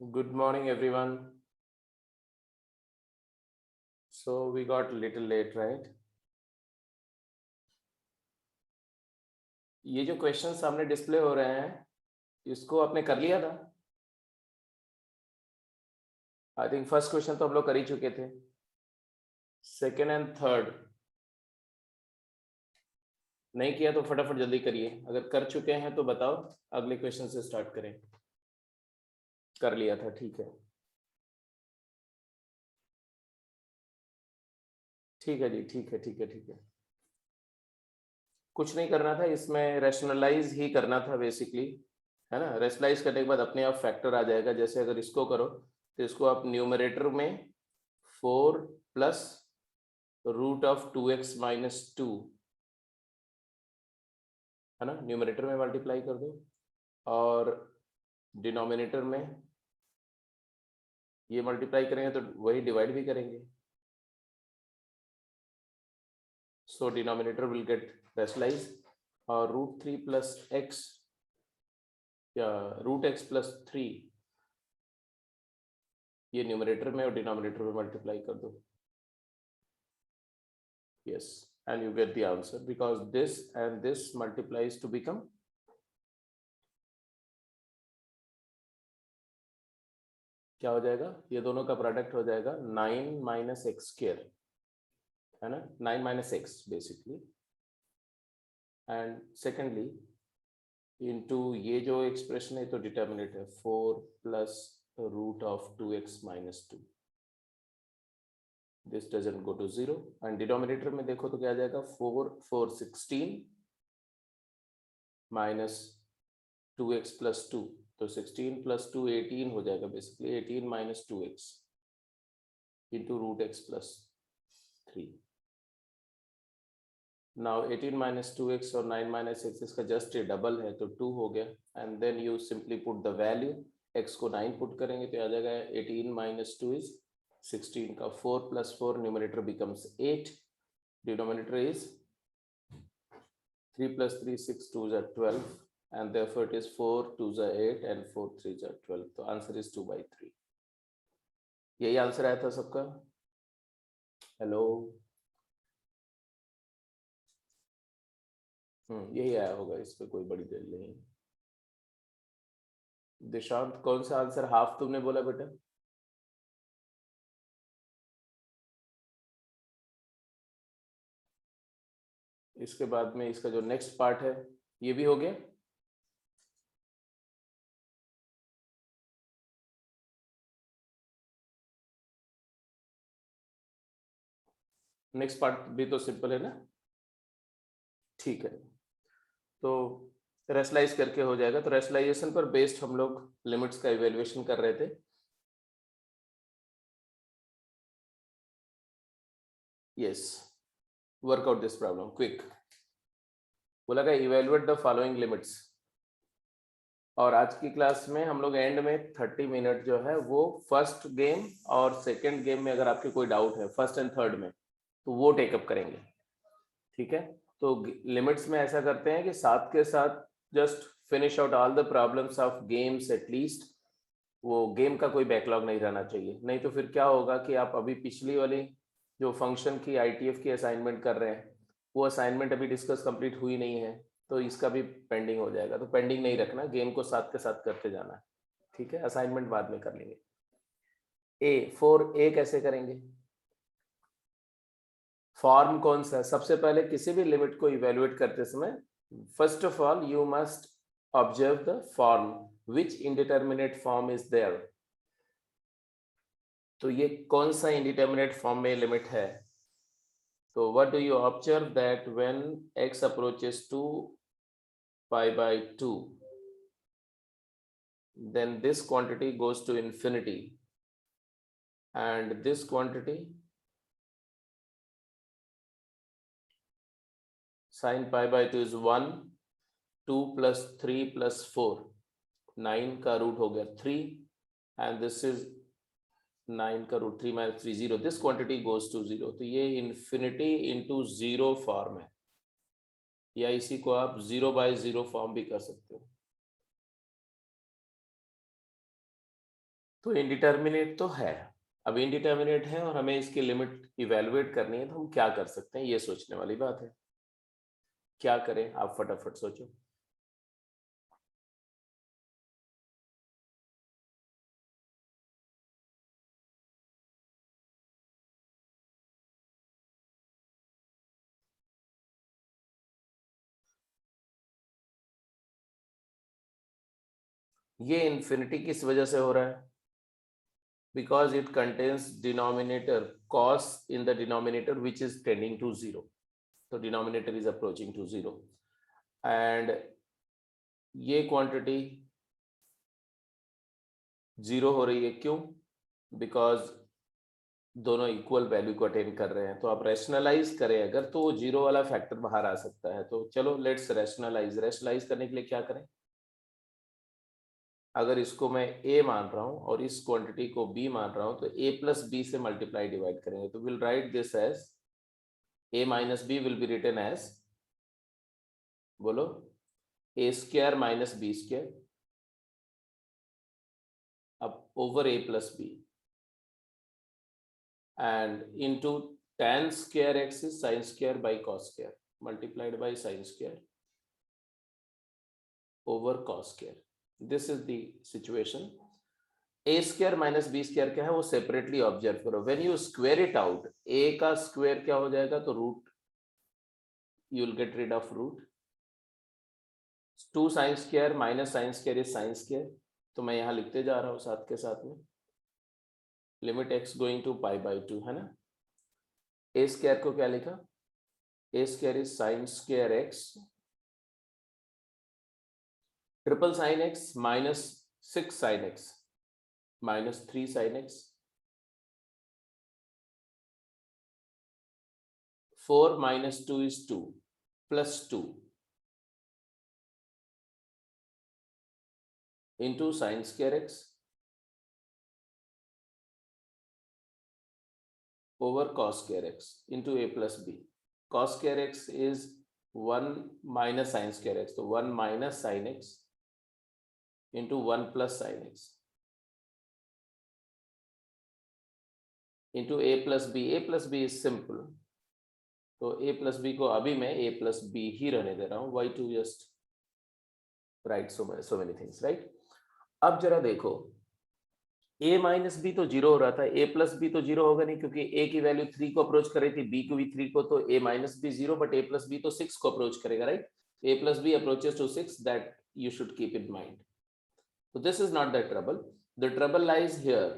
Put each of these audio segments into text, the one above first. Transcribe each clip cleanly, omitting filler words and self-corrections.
Good morning, everyone. So we got a little late, right? ये जो question सामने display हो रहे हैं, इसको आपने कर लिया था? आई थिंक फर्स्ट क्वेश्चन तो हम लोग कर ही चुके थे. सेकेंड एंड थर्ड नहीं किया तो फटाफट जल्दी करिए. अगर कर चुके हैं तो बताओ, अगले क्वेश्चन से स्टार्ट करें. कर लिया था, ठीक है. ठीक है जी, ठीक है, ठीक है, ठीक है. कुछ नहीं करना था इसमें, रैशनलाइज ही करना था बेसिकली, है ना. रैशनलाइज करने के बाद अपने आप फैक्टर आ जाएगा. जैसे अगर इसको करो तो इसको आप न्यूमरेटर में 4 plus root of 2x minus 2, है ना, न्यूमरेटर में मल्टीप्लाई कर दो. और डिनोमिनेटर में ये मल्टीप्लाई करेंगे तो वही डिवाइड भी करेंगे. So denominator will get rationalise. और रूट 3 प्लस एक्स या रूट एक्स प्लस 3 ये न्यूमरेटर में और डिनोमिनेटर में मल्टीप्लाई कर दो. Yes, and you get the answer because this and this multiplies to become क्या हो जाएगा, ये दोनों का प्रोडक्ट हो जाएगा 9 माइनस एक्स स्क्वायर, है ना, 9 minus x basically. And secondly into ये जो एक्सप्रेशन है तो डिटर्मिनेट है 4 plus root of 2x minus 2. This doesn't go to 0. And denominator में देखो तो क्या आ जाएगा, 4 4 16 माइनस 2x प्लस 2. तो 16 प्लस 2 18 हो जाएगा basically. 18 minus 2x into root x plus 3. Now 18 minus 2x और 9 माइनस एक्स इसका जस्ट ये डबल है तो 2 हो गया. And then you simply put the value. x को 9 पुट करेंगे तो आ जाएगा 18 माइनस 2 इज 16 का 4 plus 4 numerator becomes 8. Denominator is 3 plus 3 6 2 are 12 and therefore it is 4 2 are 8 and 4 3 are 12. तो आंसर इज 2/3. यही आंसर आया था सबका. हेलो. यही आया होगा, इस पे कोई बड़ी देर नहीं. दिशांत कौन सा आंसर हाफ तुमने बोला बेटा? इसके बाद में इसका जो नेक्स्ट पार्ट है ये भी हो गया. नेक्स्ट पार्ट भी तो सिंपल है ना. ठीक है, तो रेशनलाइज करके हो जाएगा. तो रेशनलाइजेशन पर बेस्ड हम लोग लिमिट्स का इवेल्युएशन कर रहे थे. Yes, work out this problem quick. बोला गया इवेल्युएट द फॉलोइंग लिमिट्स. और आज की क्लास में हम लोग एंड में 30 मिनट जो है वो फर्स्ट गेम और सेकंड गेम में अगर आपके कोई डाउट है फर्स्ट एंड थर्ड में तो वो टेकअप करेंगे. ठीक है, तो लिमिट्स में ऐसा करते हैं कि साथ के साथ just finish out all the problems of games at least. वो गेम का कोई बैकलॉग नहीं रहना चाहिए, नहीं तो फिर क्या होगा कि आप अभी पिछली वाली जो फंक्शन की ITF की असाइनमेंट कर रहे हैं वो असाइनमेंट अभी डिस्कस कंप्लीट हुई नहीं है तो इसका भी पेंडिंग हो जाएगा. तो पेंडिंग नहीं रखना, गेम को साथ के साथ करते जाना है. ठीक है, असाइनमेंट बाद में कर लेंगे. ए कैसे करेंगे? फॉर्म कौन सा है? सबसे पहले किसी भी लिमिट को इवेल्युएट करते समय first of all you must observe the form, which indeterminate form is there. तो ये कौन सा इंडिटरमिनेट फॉर्म में लिमिट है? तो what do you observe that when x approaches to pi by 2 then this quantity goes to infinity and this quantity sin pi by 2 is 1. 2 plus 3 plus 4, 9 का root हो गया 3 and this is 9 का root 3 minus 3 0. this quantity goes to 0. तो ये infinity into 0 form है, या इसी को आप 0/0 फॉर्म भी कर सकते हो. तो इनडिटर्मिनेट तो है, अब इनडिटर्मिनेट है और हमें इसकी लिमिट इवेलुएट करनी है, तो हम क्या कर सकते हैं, ये सोचने वाली बात है। क्या करें आप फटाफट सोचो। ये इन्फिनिटी किस वजह से हो रहा है? Because it contains denominator cos in the denominator which is tending to 0. So denominator is approaching to 0 and ये क्वांटिटी 0 हो रही है, क्यों? बिकॉज दोनों इक्वल वैल्यू को अटेन कर रहे हैं। तो आप रैशनलाइज करें अगर, तो 0 वाला फैक्टर बाहर आ सकता है। तो चलो लेट्स रैशनलाइज करने के लिए क्या करें? अगर इसको मैं a मान रहा हूं और इस क्वांटिटी को b मान रहा हूं, तो a प्लस बी से मल्टीप्लाई डिवाइड करेंगे। तो will write this as a minus b will be written as, बोलो, a square minus b square अब over a plus b and into tan square x is sin square by cos square multiplied by sin square over cos square. This is the situation. a square minus b square क्या है वो separately observe करो। When you square it out, a का square क्या हो जाएगा, तो root, you will get rid of root. 2 sin square minus sin square is sin square, तो मैं यहां लिखते जा रहा हूं साथ के साथ में limit x going to pi by 2, है ना। a स्क्वायर को क्या लिखा, a square is sin square x triple sin x minus 6 sin x minus 3 sin x 4 minus 2 is 2 plus 2 into sin square x over cos square x into a plus b. Cos square x is 1 minus sin square x, तो 1 minus sin x into 1 plus sin x into a plus b. a plus b is simple, तो a plus b को अभी मैं a plus b ही रहने दे रहा हूँ। why to just write so many things, right? अब जरा देखो, a माइनस बी तो 0 हो रहा था, a प्लस बी तो 0 होगा नहीं, क्योंकि a की वैल्यू 3 को अप्रोच कर रही थी, b को भी 3 को, तो a minus b 0, but a plus b तो 6 को अप्रोच करेगा, right? a plus b approaches to 6, that you should keep in mind. So this is not the trouble. The trouble lies here.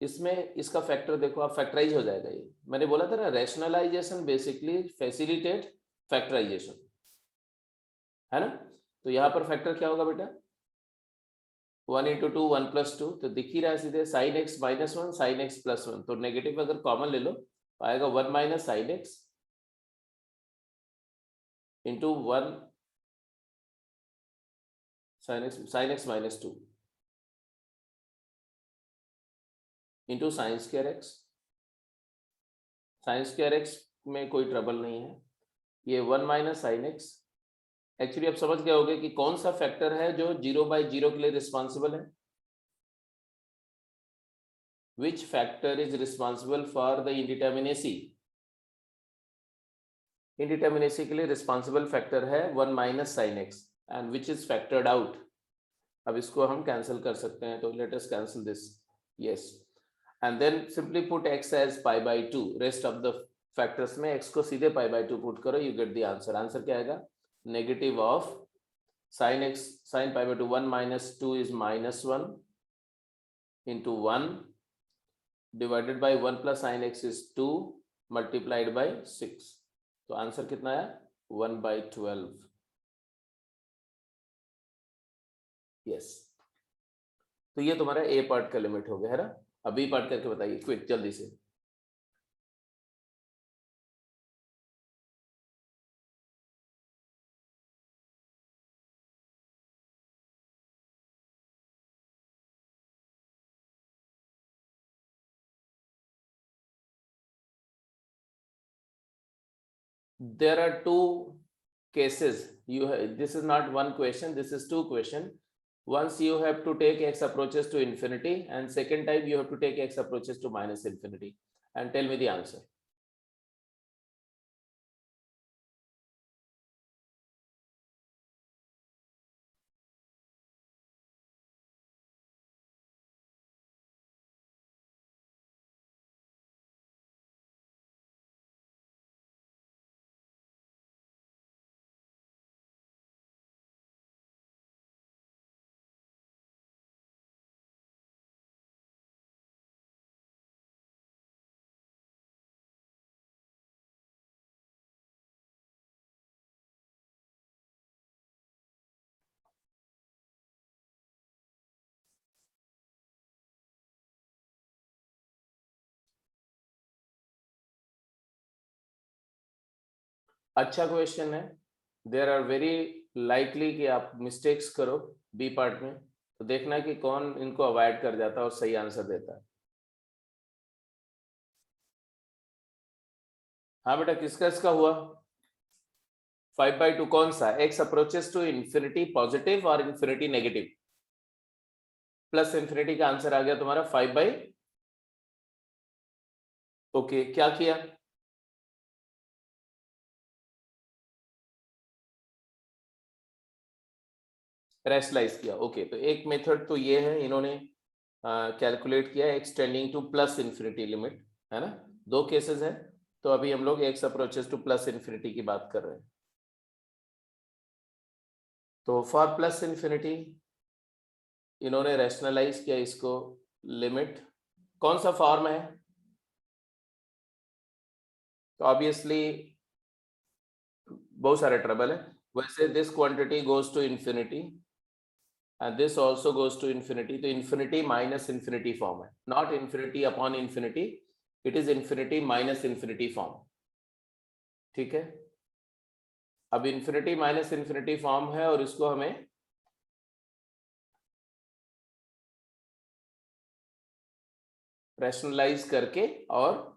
इसमें इसका factor देखो आप, factorise हो जाएगा। ये मैंने बोला था ना, रैशनलाइजेशन बेसिकली फैसिलिटेट फैक्टराइजेशन, है ना। तो यहाँ पर फैक्टर क्या होगा बेटा, 1 इंटू 2 1 प्लस 2, तो दिख ही रहा है सीधे, sine x minus 1 sine x plus 1, तो नेगेटिव अगर कॉमन ले लो तो आएगा 1 minus sine x into 1 sine x minus 2 into sine square x. Sign square x में कोई ट्रबल नहीं है, ये 1 माइनस साइन एक्स। एक्चुअली आप समझ गए होगे कि कौन सा फैक्टर है जो 0/0 के लिए रिस्पॉन्सिबल है। Which factor is responsible for the indeterminacy? Indeterminacy के लिए रिस्पॉन्सिबल फैक्टर है 1 minus sine x, and which is factored out. अब इसको हम कैंसिल कर सकते हैं, तो let us cancel this, yes, and then simply put x as pi by 2। Rest of the factors में x को सीधे पाई बाई 2 पुट करो, you get the answer. Answer क्या आएगा, negative of sine x sine pi by 2, 1 minus 2 is minus 1 into 1 divided by 1 plus sine x is 2 multiplied by 6, तो answer कितना है 1/12। Yes, तो ये तुम्हारा ए पार्ट का लिमिट हो गया है ना। अब बी पार्ट करके बताइए क्विक जल्दी से। There are two cases. This is not one question, this is two question. once you have to take x approaches to infinity, and second time you have to take x approaches to minus infinity, and tell me the answer. अच्छा question है. There are very likely कि आप mistakes करो B part में, तो देखना कि कौन इनको अवॉइड कर जाता है और सही आंसर देता है. हाँ बेटा, किसका हुआ? 5/2 कौन सा? x approaches to infinity positive और इंफिनिटी नेगेटिव. प्लस इंफिनिटी का आंसर आ गया तुम्हारा 5/, ओके. क्या किया? रैशनलाइज किया. ओके, तो एक मेथड तो ये है, इन्होंने कैलकुलेट किया extending to plus infinity limit, है ना. दो केसेस है, तो अभी हम लोग x approaches to plus infinity की बात कर रहे हैं. तो फॉर प्लस इंफिनिटी इन्होंने रैशनलाइज किया इसको. लिमिट कौन सा फॉर्म है? तो ऑब्वियसली बहुत सारे ट्रबल है. वैसे this quantity goes to infinity and this also goes to infinity, तो infinity minus infinity form है, not infinity upon infinity, it is infinity minus infinity form. ठीक है. अब infinity minus infinity form है और इसको हमें रैशनलाइज करके और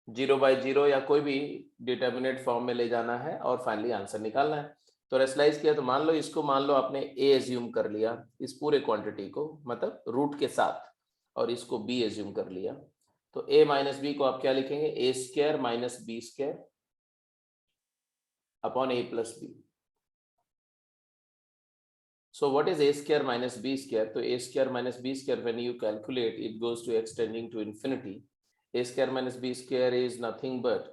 0/0 या कोई भी डिटर्मिनेट फॉर्म में ले जाना है और फाइनली आंसर निकालना है. तो रैशनलाइज किया तो मान लो इसको, मान लो आपने a एज्यूम कर लिया इस पूरे क्वांटिटी को, मतलब रूट के साथ, और इसको b एज्यूम कर लिया. तो a माइनस बी को आप क्या लिखेंगे? a square minus b square upon a plus b. So what is a square minus b square? तो a square minus b square when you calculate it goes to x tending to infinity. a square minus b square is nothing but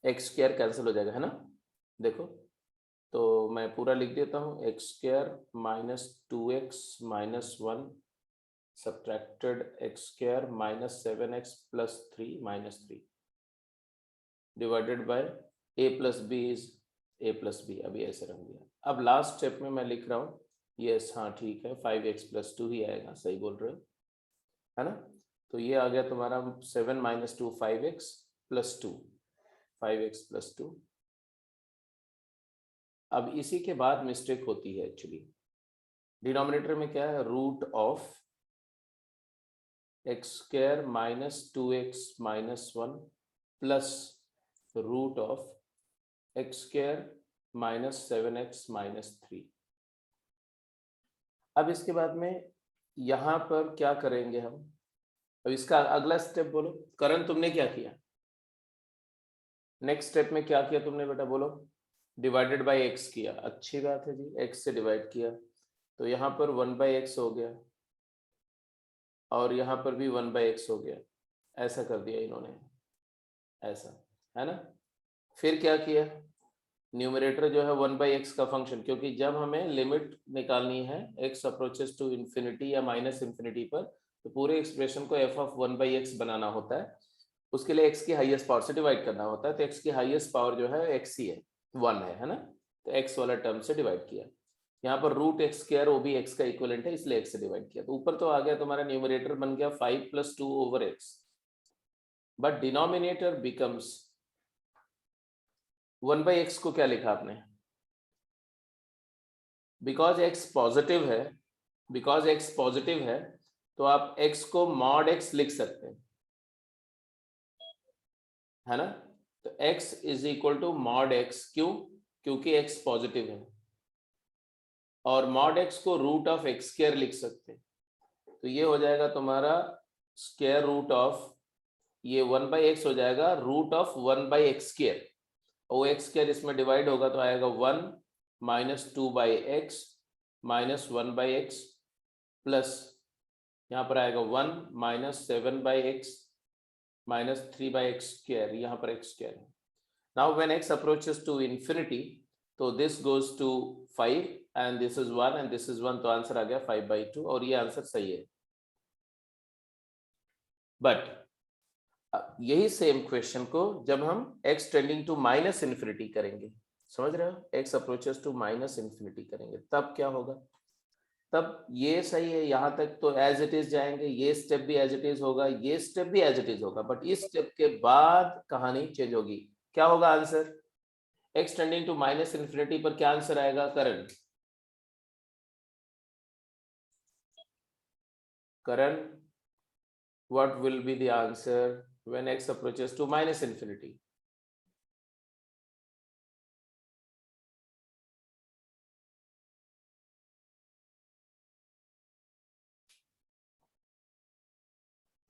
x square cancel हो जाएगा, है ना. देखो, तो मैं पूरा लिख देता हूँ. x square minus 2x minus 1 subtracted x square minus 7x plus 3 minus 3 divided by a plus b is a plus b. अभी ऐसे रख दिया. अब लास्ट स्टेप में मैं लिख रहा हूँ. यस, हाँ ठीक है, 5x प्लस 2 ही आएगा, सही बोल रहे हो, है ना. तो ये आ गया तुम्हारा 7 minus 2 5x plus 2, 5x plus 2. अब इसी के बाद मिस्टेक होती है एक्चुअली. डिनोमिनेटर में क्या है? Root of x square minus 2x minus 1 plus root of x square minus 7x minus 3. अब इसके बाद में यहाँ पर क्या करेंगे हम? अब इसका अगला स्टेप बोलो. करण, तुमने क्या किया? नेक्स्ट स्टेप में क्या किया तुमने बेटा, बोलो. डिवाइडेड बाय एक्स किया. अच्छी बात है जी, एक्स से डिवाइड किया, तो यहाँ पर 1/x हो गया और यहाँ पर भी 1/x हो गया. ऐसा कर दिया इन्होंने, ऐसा, है ना. फिर क्या किया? न्यूमरेटर जो है 1/x का फंक्शन, क्योंकि जब हमें लिमिट निकालनी है x अप्रोचेस टू इंफिनिटी या माइनस इंफिनिटी पर, तो पूरे एक्सप्रेशन को f ऑफ 1/x बनाना होता है. उसके लिए x की हाईएस्ट पावर से डिवाइड करना होता है. तो x की हाईएस्ट पावर जो है x ही है, 1 है ना. तो x वाला टर्म से डिवाइड किया. यहाँ पर रूट एक्स स्क्वायर वो भी x का इक्विवेलेंट है, इसलिए x से डिवाइड किया. तो ऊपर तो आ गया तुम्हारा, न्यूमरेटर बन गया 5 + 2/x, but denominator becomes 1/x को क्या लिखा आपने? बिकॉज x पॉजिटिव है, बिकॉज x पॉजिटिव है, तो आप x को मॉड x लिख सकते हैं, है ना. तो x is equal to mod x. क्यों? क्योंकि x पॉजिटिव है. और मॉड एक्स को रूट ऑफ एक्स स्क्वायर लिख सकते हैं। तो ये हो जाएगा तुम्हारा स्क्वायर रूट ऑफ, ये 1/x हो जाएगा रूट ऑफ 1/x स्क्वायर, और एक्स स्क्वायर इसमें डिवाइड होगा तो आएगा 1 minus 2/x minus 1/x plus यहाँ पर आएगा 1 minus 7/x minus 3/x square, यहाँ पर x स्क्वायर है। Now when x approaches to infinity तो this goes to 5 and this is 1 and this is 1, तो आंसर आ गया 5/2 और ये आंसर सही है। बट यही सेम क्वेश्चन को जब हम x tending to minus infinity करेंगे, समझ रहे हो, x approaches to minus infinity करेंगे तब क्या होगा, तब ये सही है, यहां तक तो एज इट इज जाएंगे, ये स्टेप भी एज इट इज होगा, ये स्टेप भी एज इट इज होगा, बट इस स्टेप के बाद कहानी चेंज होगी। क्या होगा answer, x tending to minus infinity पर क्या आंसर आएगा Karan? Karan, what will be the answer when x approaches to minus infinity?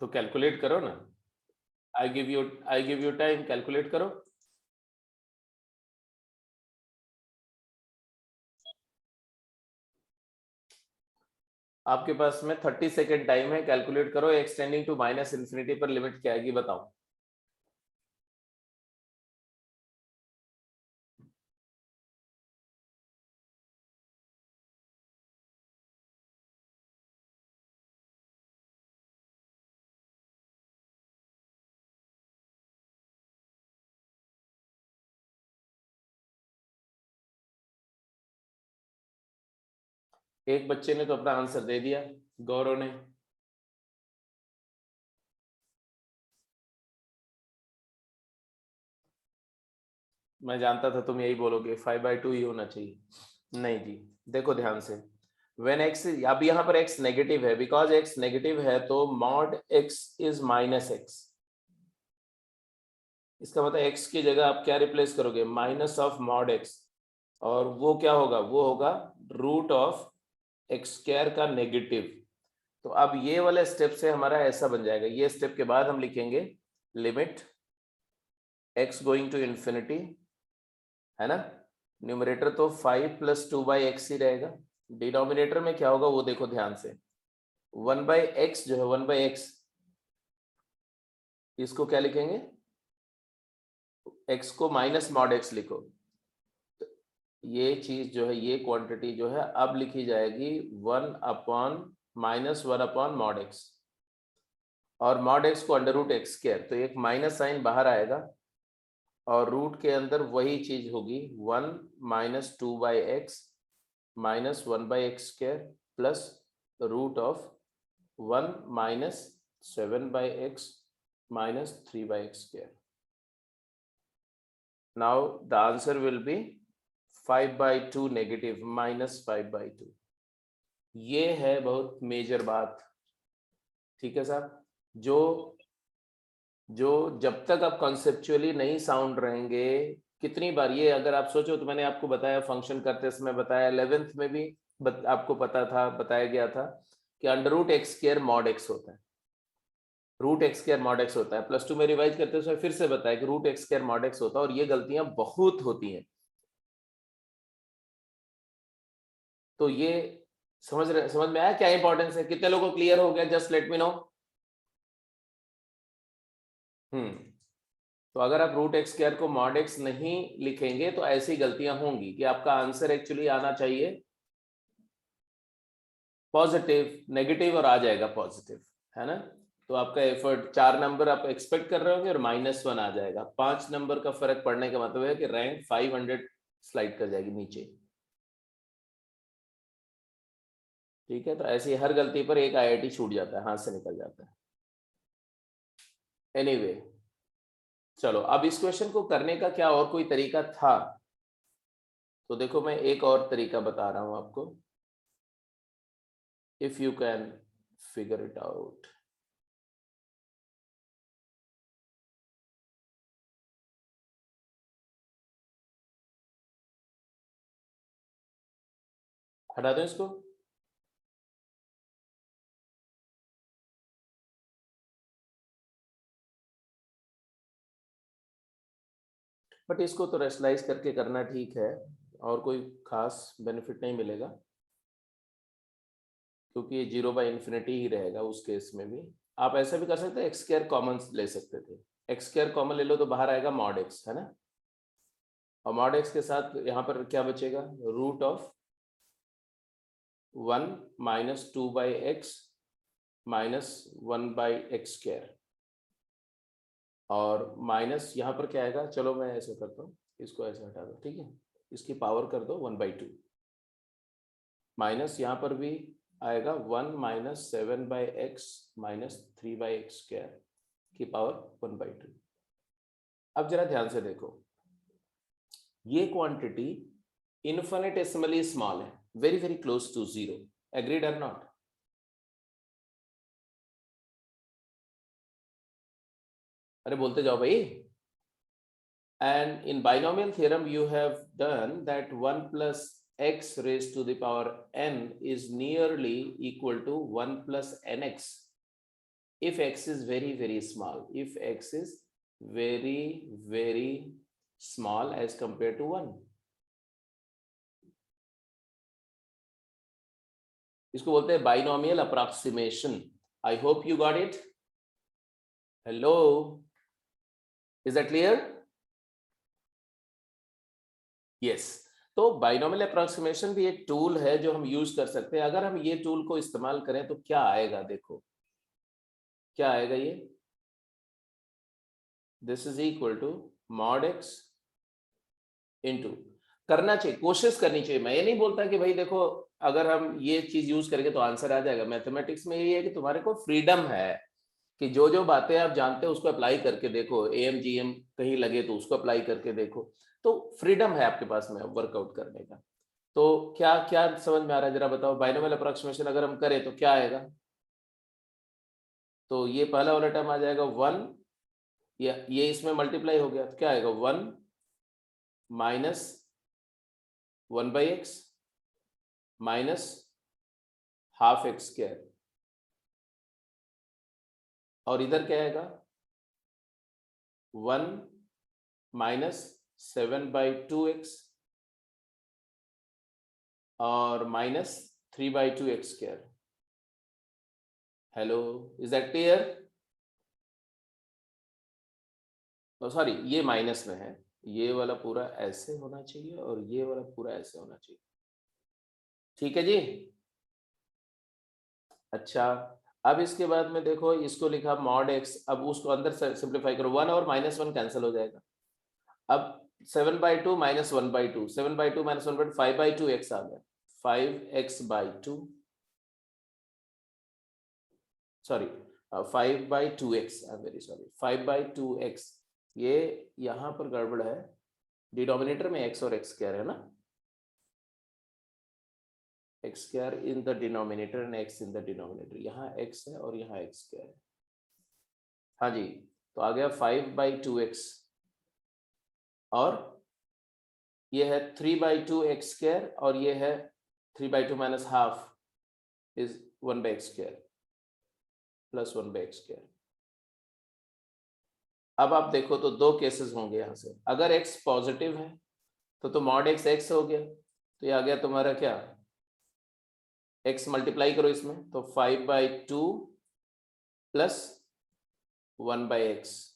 तो कैलकुलेट करो ना, I give you time, calculate करो। आपके पास में 30 सेकेंड टाइम है, कैलकुलेट करो x tending to minus infinity पर लिमिट क्या आएगी बताओ। एक बच्चे ने तो अपना आंसर दे दिया, गौरव ने। मैं जानता था तुम यही बोलोगे, 5/2 ही होना चाहिए। नहीं जी, देखो ध्यान से, when x, अब यहाँ पर x नेगेटिव है, बिकॉज x नेगेटिव है तो mod x is minus x, इसका मतलब x की जगह आप क्या रिप्लेस करोगे, माइनस ऑफ मॉड x, और वो क्या होगा, वो होगा रूट ऑफ एक्स स्क्वायर का नेगेटिव। तो अब ये वाले स्टेप से हमारा ऐसा बन जाएगा, ये स्टेप के बाद हम लिखेंगे limit x going to infinity, है ना, न्यूमरेटर तो 5 + 2/x ही रहेगा, डिनोमिनेटर में क्या होगा वो देखो ध्यान से, 1/x जो है 1/x, इसको क्या लिखेंगे, x को माइनस मॉड x लिखो, तो ये चीज जो है, ये क्वांटिटी जो है अब लिखी जाएगी 1/-1 मॉड x, और मॉड x को अंडर रूट एक्स स्क्वायर, तो एक माइनस साइन बाहर आएगा और रूट के अंदर वही चीज होगी 1 minus 2/x minus 1/x square plus root of 1 minus 7/x minus 3/x square. Now the answer will be 5/2 negative minus 5/2। ये है बहुत मेजर बात, ठीक है साहब, जो जब तक आप कॉन्सेप्चुअली नहीं साउंड रहेंगे, कितनी बार ये अगर आप सोचो, तो मैंने आपको बताया फंक्शन करते समय बताया, 11th में भी आपको पता था, बताया गया था कि under root x square mod x होता है, root x square mod x होता है। +2 में रिवाइज करते समय फिर से बताया कि root x square mod x होता है, और ये गलतियां बहुत होती हैं। तो ये समझ में आया क्या इंपॉर्टेंस है, कितने लोगों को क्लियर हो गया, जस्ट लेट मी नो। तो अगर आप रूट एक्स स्क्वायर को मॉड एक्स नहीं लिखेंगे तो ऐसी गलतियां होंगी कि आपका आंसर एक्चुअली आना चाहिए पॉजिटिव, नेगेटिव और आ जाएगा पॉजिटिव, है ना। तो आपका एफर्ट 4 नंबर आप एक्सपेक्ट कर रहे होंगे और -1 आ जाएगा, 5 नंबर का फर्क पड़ने का मतलब है कि रैंक 500 स्लाइड कर जाएगी नीचे, ठीक है। तो ऐसी हर गलती पर एक IIT छूट जाता है, हाथ से निकल जाता है। एनीवे चलो, अब इस क्वेश्चन को करने का क्या और कोई तरीका था, तो देखो मैं एक और तरीका बता रहा हूं आपको, if you can figure it out. हटा दो इसको। बट इसको तो रेशनलाइज करके करना ठीक है, और कोई खास बेनिफिट नहीं मिलेगा, क्योंकि ये 0/∞ ही रहेगा उस केस में भी। आप ऐसा भी कर सकते हैं, एक्स स्क्वायर कॉमन ले सकते थे, एक्स स्क्वायर कॉमन ले लो तो बाहर आएगा मॉड एक्स, है ना। और मॉड एक्स के साथ यहाँ पर क्या बचेगा, रूट ऑफ 1 - 2/x - 1/x²। और माइनस यहाँ पर क्या आएगा, चलो मैं ऐसे करता हूँ, इसको ऐसे हटा दो, ठीक है, इसकी पावर कर दो 1/2, माइनस यहाँ पर भी आएगा 1 - 7/x - 3/x² की पावर 1/2। अब जरा ध्यान से देखो, ये क्वांटिटी इन्फिनिटेसिमली स्मॉल है, very very close to 0, agreed और नॉट? अरे बोलते जाओ भाई। And in binomial theorem you have done that 1 plus x raised to the power n is nearly equal to 1 plus nx if x is very very small, if x is very very small as compared to 1. इसको बोलते हैं binomial approximation. I hope you got it. Hello, is that clear? Yes. तो binomial approximation भी एक tool है जो हम use कर सकते हैं। अगर हम ये टूल को इस्तेमाल करें तो क्या आएगा, देखो क्या आएगा ये, this is equal to mod x into, करना चाहिए, कोशिश करनी चाहिए। मैं ये नहीं बोलता कि भाई देखो अगर हम ये चीज यूज करेंगे तो आंसर आ जाएगा। मैथमेटिक्स में ये है कि तुम्हारे को फ्रीडम है कि जो जो बातें आप जानते हो उसको अप्लाई करके देखो, एम जी एम कहीं लगे तो उसको अप्लाई करके देखो, तो फ्रीडम है आपके पास में वर्कआउट करने का। तो क्या क्या समझ में आ रहा है जरा बताओ, बाइनोमियल अप्रोक्सीमेशन अगर हम करें तो क्या आएगा, तो ये पहला वाला टर्म आ जाएगा 1, ये इसमें मल्टीप्लाई हो गया तो क्या आएगा 1 minus 1/x minus half x square, और इधर क्या आएगा 1 माइनस 7/2x और minus 3/2x²। Hello, is that clear? Sorry, ये माइनस में है, ये वाला पूरा ऐसे होना चाहिए और ये वाला पूरा ऐसे होना चाहिए, ठीक है जी। अच्छा, अब इसके बाद में देखो इसको लिखा मॉड एक्स, अब उसको अंदर से सिंप्लीफाई करो, 1 और -1 कैंसिल हो जाएगा। अब 7/2 - 1/2, 7/2 - 1/2 5/2x आ गया, 5x/2, sorry 5/2x, I am very sorry, 5/2x। ये यहाँ पर गड़बड़ है, डिनोमिनेटर में x और x स्क्वायर है ना, x square in the denominator and x in the denominator, यहाँ x है और यहाँ x स्क्वायर है। हाँ जी, तो आ गया 5/2x और ये है 3/2x² और ये है 3/2 minus half is 1/x² plus 1/x²। अब आप देखो तो दो केसेस होंगे यहाँ से, अगर x पॉजिटिव है तो मॉड x x हो गया, तो ये आ गया तुम्हारा क्या, x मल्टीप्लाई करो इसमें तो 5/2 प्लस 1/x,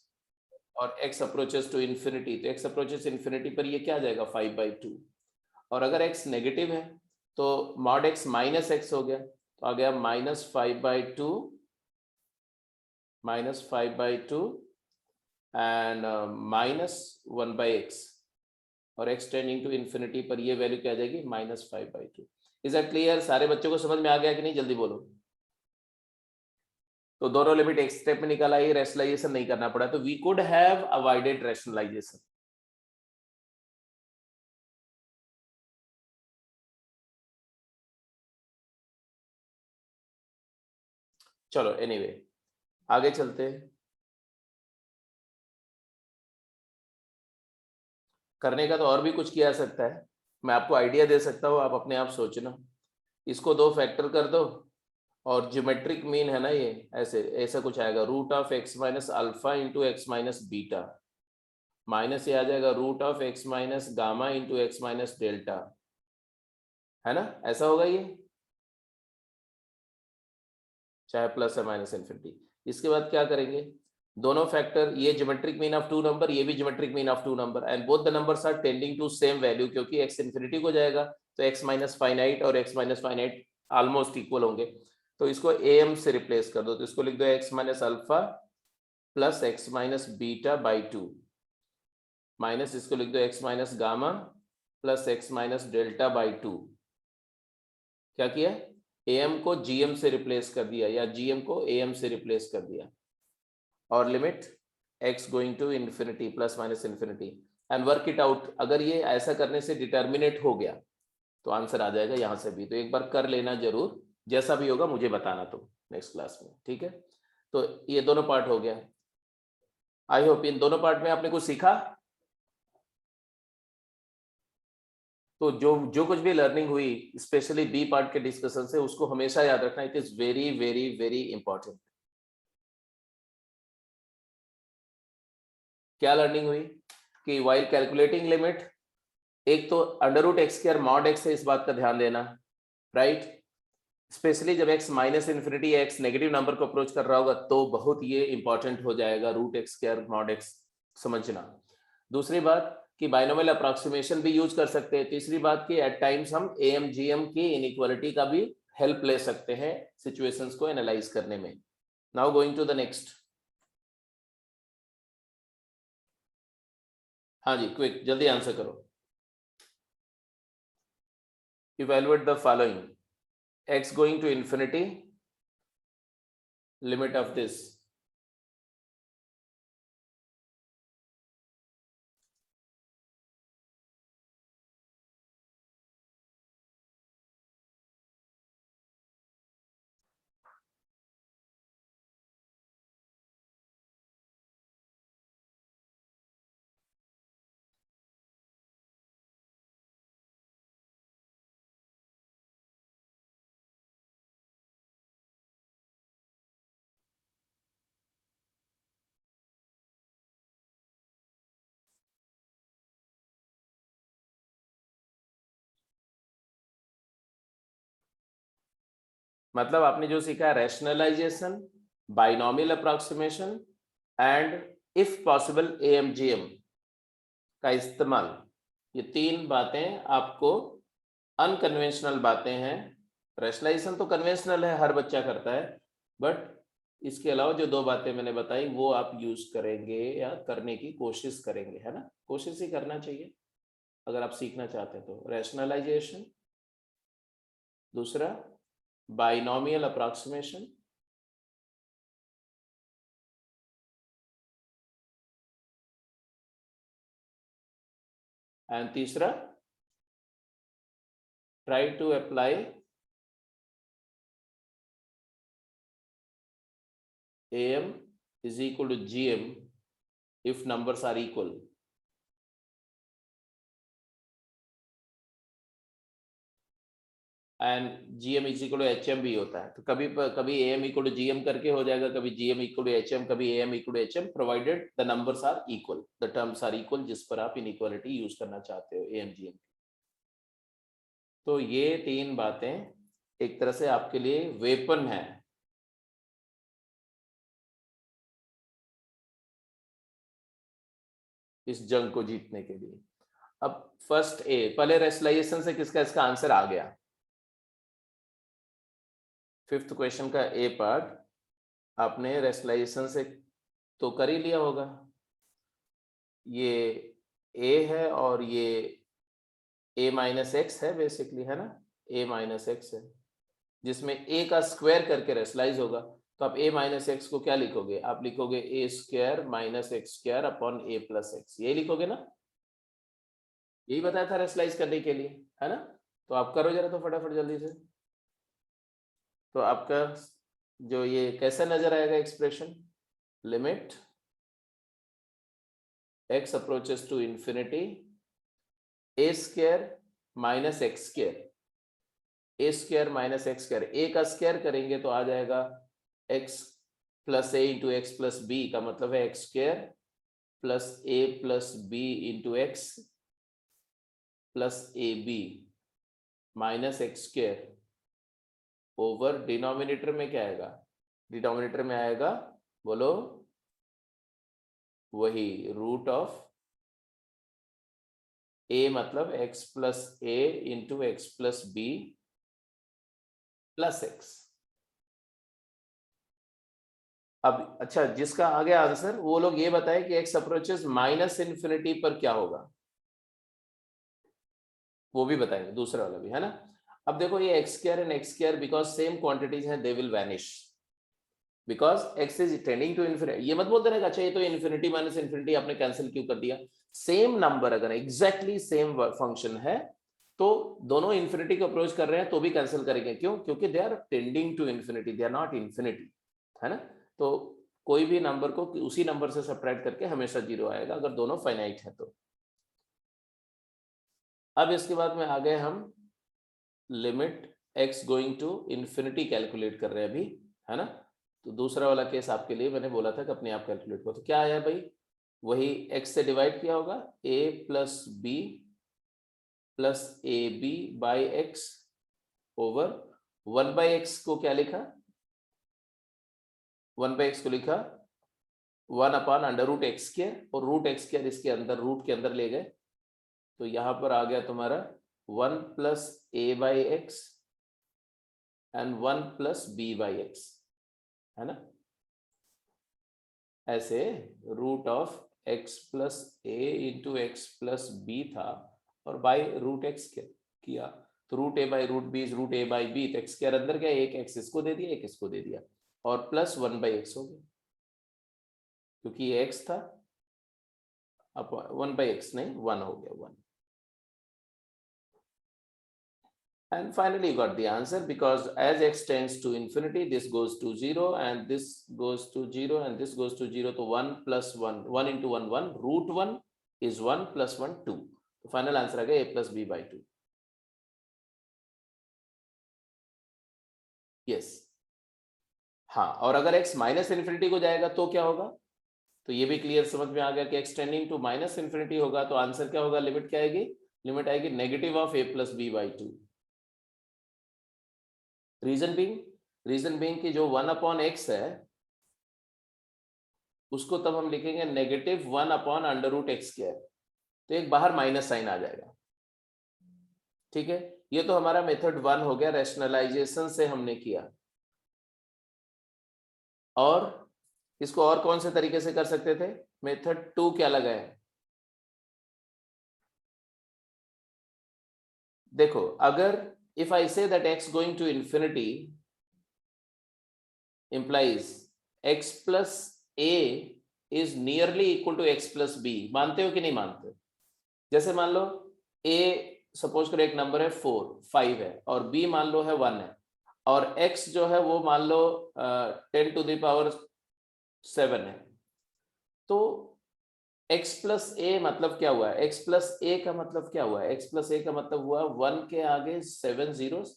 और x अप्रोचेस टू इन्फिनिटी, तो x अप्रोचेस इन्फिनिटी पर ये क्या आ जाएगा 5/2, और अगर x नेगेटिव है तो मॉड x माइनस x हो गया, तो आ गया -5/2 एंड -1/x, और x टेंडिंग टू इन्फिनिटी पर ये वैल्यू क्या आ जाएगी -5/2। Is that clear? सारे बच्चों को समझ में आ गया कि नहीं, जल्दी बोलो। तो दोनों लिमिट एक स्टेप में निकाल आई, रैशनलाइजेशन नहीं करना पड़ा, तो we could have avoided rationalisation. चलो एनीवे आगे चलते हैं, करने का तो और भी कुछ किया जा सकता है, मैं आपको आइडिया दे सकता हूँ, आप अपने आप सोचना। इसको 2 फैक्टर कर दो और ज्योमेट्रिक मीन है ना ये, ऐसे ऐसा कुछ आएगा, root of x minus alpha into x minus beta, minus ये आ जाएगा root of x minus gamma into x minus delta, है ना, ऐसा होगा ये, चाहे प्लस है माइनस इन्फिनिटी। इसके बाद क्या करेंगे, दोनों फैक्टर, ये geometric mean of two number, ये भी geometric mean of two number, and both the numbers are tending to same value, क्योंकि एक्स इन्फिनिटी को जाएगा तो एक्स माइनस फाइनाइट और x minus finite almost equal होंगे, तो इसको एम से रिप्लेस कर दो, तो इसको लिख दो x minus alpha plus x minus beta by 2, minus इसको लिख दो x minus gamma plus x minus delta by 2। क्या किया, एम को जीएम से रिप्लेस कर दिया या जीएम को एम से रिप्लेस कर दिया, और limit x going to infinity plus minus infinity, and work it out. अगर ये ऐसा करने से डिटर्मिनेट हो गया तो आंसर आ जाएगा यहाँ से भी, तो एक बार कर लेना जरूर, जैसा भी होगा मुझे बताना तुम नेक्स्ट क्लास में, ठीक है। तो ये दोनों पार्ट हो गया, आई होप इन दोनों पार्ट में आपने कुछ सीखा। तो जो जो कुछ भी लर्निंग हुई स्पेशली बी पार्ट के डिस्कशन से, उसको हमेशा याद रखना, it is very very very important. क्या लर्निंग हुई कि वाइल कैलकुलेटिंग लिमिट, एक तो under root x square mod x है, इस बात का ध्यान देना, राइट। स्पेशली जब x minus infinity x negative number को अप्रोच कर रहा होगा तो बहुत ये इंपॉर्टेंट हो जाएगा, root x square mod x समझना। दूसरी बात कि बाइनोमियल अप्रॉक्सीमेशन भी यूज कर सकते हैं। तीसरी बात कि एट टाइम्स हम एम जी एम की इनइक्वालिटी का भी हेल्प ले सकते हैं सिचुएशंस को एनालाइज करने में। Now going to the next. हाँ जी, क्विक, जल्दी आंसर करो। Evaluate the following, x going to infinity, limit of this, मतलब आपने जो सीखा rationalisation, binomial approximation and if possible AM GM का इस्तेमाल, ये तीन बातें आपको अनकन्वेंशनल बातें हैं। रैशनलाइजेशन तो कन्वेंशनल है, हर बच्चा करता है, बट इसके अलावा जो दो बातें मैंने बताई वो आप यूज करेंगे या करने की कोशिश करेंगे, है ना, कोशिश ही करना चाहिए अगर आप सीखना चाहते हैं तो। रैशनलाइजेशन, दूसरा बाइनोमियल अप्रॉक्सीमेशन, एंड तीसरा try to apply AM is equal to GM if numbers are equal. And GM is equal to HM भी होता है, तो कभी कभी AM इक्वल टू GM करके हो जाएगा, कभी GM इक्वल टू HM, कभी AM equal to HM, provided the numbers are equal, the terms are equal, जिस पर आप इनइक्वालिटी यूज करना चाहते हो AM GM। तो ये तीन बातें एक तरह से आपके लिए वेपन है इस जंग को जीतने के लिए। अब फर्स्ट ए, पहले रेशनलाइजेशन से किसका इसका आंसर आ गया। फिफ्थ क्वेश्चन का ए पार्ट आपने रेशनलाइजेशन से तो कर ही लिया होगा। ये ए है और ये a माइनस एक्स है बेसिकली, है ना, a माइनस एक्स है, जिसमें a का स्क्वायर करके रेशनलाइज होगा, तो आप a माइनस एक्स को क्या लिखोगे, आप लिखोगे a square minus x square upon a plus x, ये लिखोगे ना, यही बताया था रेशनलाइज करने के लिए, है ना। तो आप करो जरा तो फटाफट जल्दी से। तो आपका जो ये कैसा नजर आएगा expression, limit x approaches to infinity a square minus x square, a square minus x square, a का स्क्वायर करेंगे तो आ जाएगा x plus a into x plus b, का मतलब है x square plus a plus b into x plus a b minus x square over denominator में क्या आएगा, डिनोमिनेटर में आएगा, बोलो, वही रूट ऑफ ए मतलब x plus a into x plus b plus x. अब अच्छा, जिसका आ गया आंसर वो लोग ये बताए कि एक्स अप्रोचेस माइनस इन्फिनिटी पर क्या होगा, वो भी बताएंगे, दूसरा वाला भी है ना। अब देखो ये x square and x square because same quantities हैं, they will vanish because x is tending to infinity. ये मत बोलते ना अच्छा ये तो इन्फिनिटी माइनस इन्फिनिटी आपने कैंसिल क्यों कर दिया, सेम नंबर अगर एग्जैक्टली सेम फंक्शन है तो दोनों इन्फिनिटी को अप्रोच कर रहे हैं तो भी कैंसिल करेंगे, क्यों, क्योंकि they are tending to infinity, they are not infinity, है ना। तो कोई भी नंबर को उसी नंबर से सब्ट्रैक्ट करके हमेशा जीरो आएगा अगर दोनों फाइनाइट है तो। अब इसके बाद में आ गए हम limit x going to infinity calculate कर रहे हैं अभी, है ना। तो दूसरा वाला केस आपके लिए मैंने बोला था कि अपने आप कैलकुलेट करो, तो क्या आया भाई, वही x से डिवाइड किया होगा a plus b plus a b by x over 1/x को क्या लिखा, 1/x को लिखा 1/√x², और √x² इसके अंदर रूट के अंदर ले गए, तो यहां पर आ गया तुम्हारा 1 plus a/x and 1 plus b/x, है ना। ऐसे root of x plus a into x plus b था और बाई रूट एक्स किया, तो root a by root b is root a by b, तो एक्स के अंदर क्या, एक एक्स इसको दे दिया एक इसको दे दिया और प्लस 1/x हो गया, क्योंकि ये x था, अब 1/x नहीं 1 हो गया 1। And finally you got the answer because as x tends to infinity, this goes to 0 and this goes to 0 and this goes to 0, तो 1 plus 1, 1 into 1 1, root 1 is 1 plus 1 2, तो फाइनल आंसर आ गया a plus b by 2। Yes, हाँ, और अगर x minus infinity को जाएगा तो क्या होगा, तो ये भी क्लियर समझ में आ गया कि x tending to minus infinity होगा तो आंसर क्या होगा, लिमिट क्या आएगी, लिमिट आएगी negative of a plus b by 2। Reason being कि जो 1/x है उसको तब हम लिखेंगे नेगेटिव 1/√x², तो एक बाहर माइनस साइन आ जाएगा, ठीक है। ये तो हमारा मेथड 1 हो गया, रैशनलाइजेशन से हमने किया, और इसको और कौन से तरीके से कर सकते थे, मेथड 2 क्या लगाए, देखो अगर if I say that x going to infinity implies x plus a is nearly equal to x plus b, मानते हो कि नहीं मानते, जैसे मान लो a सपोज करो एक नंबर है 4 5 है और b मान लो है 1 है और x जो है वो मान लो 10 to the power 7 है, तो x प्लस a मतलब क्या हुआ, x प्लस a का मतलब क्या हुआ, x प्लस a का मतलब हुआ 1 के आगे 7 zeros,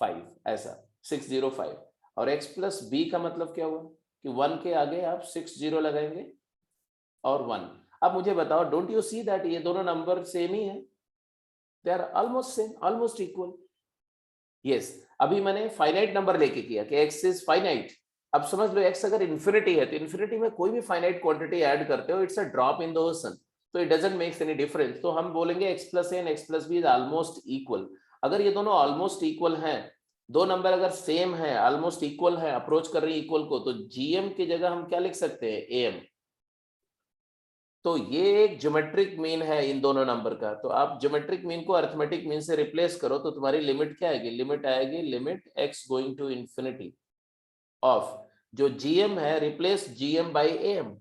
5 ऐसा 605, और x प्लस b का मतलब क्या हुआ कि 1 के आगे आप 6 जीरो लगाएंगे और 1। अब मुझे बताओ, डोंट यू सी दैट ये दोनों नंबर सेम ही है, they are almost same, almost equal. Yes, अभी मैंने फाइनाइट नंबर लेके किया कि x इज फाइनाइट, अब समझ लो x अगर इन्फिनिटी है तो इन्फिनिटी में कोई भी फाइनाइट क्वांटिटी ऐड करते हो it's a drop in the ocean, तो it doesn't makes any difference, तो हम बोलेंगे x plus a and x plus b is almost equal. अगर ये दोनों ऑलमोस्ट इक्वल हैं, दो नंबर अगर सेम है ऑलमोस्ट इक्वल है अप्रोच कर रही है इक्वल को, तो gm की जगह हम क्या लिख सकते हैं, am। तो ये एक ज्योमेट्रिक मीन है इन दोनों नंबर का, तो आप ज्योमेट्रिक मीन को अरिथमेटिक मीन से रिप्लेस करो तो तुम्हारी लिमिट क्या आएगी, लिमिट आएगी limit x going to infinity of जो gm है replace gm by am,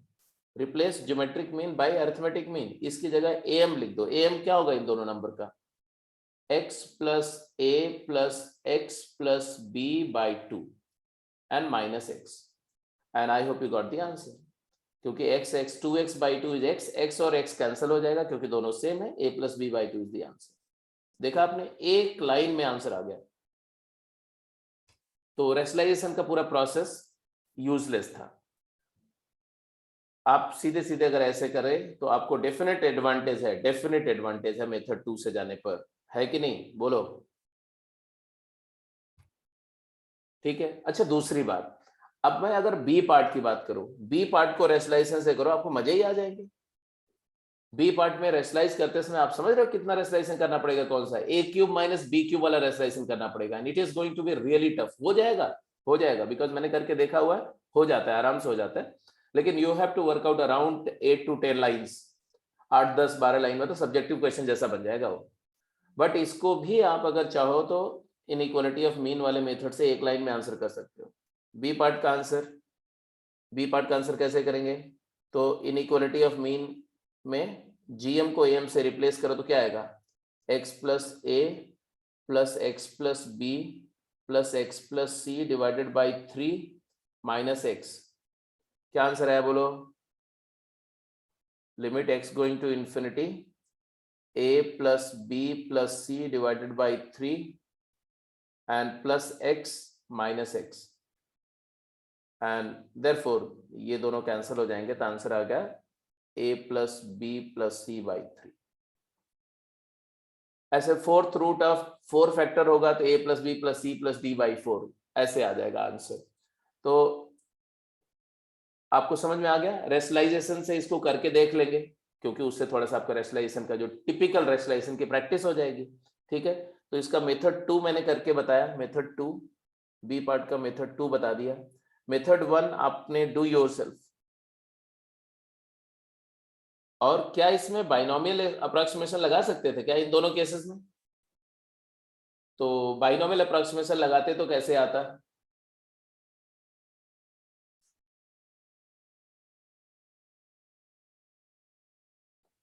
replace geometric mean by arithmetic mean, इसकी जगह am लिख दो, am क्या होगा इन दोनों नंबर का, x plus a plus x plus b by 2 and minus x, and I hope you got the answer। क्योंकि x 2x by 2 is x और x कैंसिल हो जाएगा क्योंकि दोनों सेम है, a plus b by 2 is the answer. देखा आपने, एक लाइन में आंसर आ गया। तो रेशनलाइजेशन का पूरा प्रोसेस यूजलेस था। आप सीधे सीधे अगर ऐसे करें तो आपको डेफिनेट एडवांटेज है मेथड 2 से जाने पर, है कि नहीं, बोलो। ठीक है। अच्छा, दूसरी बात, अब मैं अगर बी पार्ट की बात करूं, बी पार्ट को रेशनलाइजेशन से करो, आपको मजे ही आ जाएंगे। बी पार्ट में रेशनलाइज करते समय आप समझ रहे हो कितना रेशनलाइजेशन करना पड़ेगा, कौन सा, a cube minus b cube वाला रेशनलाइजेशन करना पड़ेगा, and it is going to be really tough. हो जाएगा बिकॉज मैंने करके देखा हुआ है, हो जाता है, आराम से हो जाता है। लेकिन you have to work out around 8 to 10 lines, 8, 10, 12 line में तो सब्जेक्टिव क्वेश्चन जैसा बन जाएगा वो। बट इसको भी आप अगर चाहो तो इनइक्वालिटी ऑफ मीन वाले मेथड से एक लाइन में आंसर कर सकते हो। बी पार्ट का आंसर कैसे करेंगे, तो इनइक्वालिटी ऑफ मीन में जीएम को एम से रिप्लेस करो तो क्या आएगा, x plus a plus x plus b plus x plus c divided by 3 minus x. क्या आंसर आया बोलो, limit x going to infinity a plus b plus c divided by 3 and plus x minus x, and therefore ये दोनों cancel हो जाएंगे तो answer आ गया a plus b plus c by 3। ऐसे फोर्थ रूट ऑफ 4 फैक्टर होगा तो a plus b plus c plus d by 4 ऐसे आ जाएगा आंसर। तो आपको समझ में आ गया, रेशनलाइजेशन से इसको करके देख लेंगे क्योंकि उससे थोड़ा सा आपका रेशनलाइजेशन का जो टिपिकल रेशनलाइजेशन की प्रैक्टिस हो जाएगी। ठीक है, तो इसका मेथड 2 मैंने करके बताया, मेथड 2 बी पार्ट का मेथड 2 बता दिया। मेथड 1 आपने डू योरसेल्फ। और क्या इसमें बाइनोमियल अप्रोक्सीमेशन लगा सकते थे क्या इन दोनों केसेस में, तो बाइनोमियल अप्रोक्सीमेशन लगाते तो कैसे आता,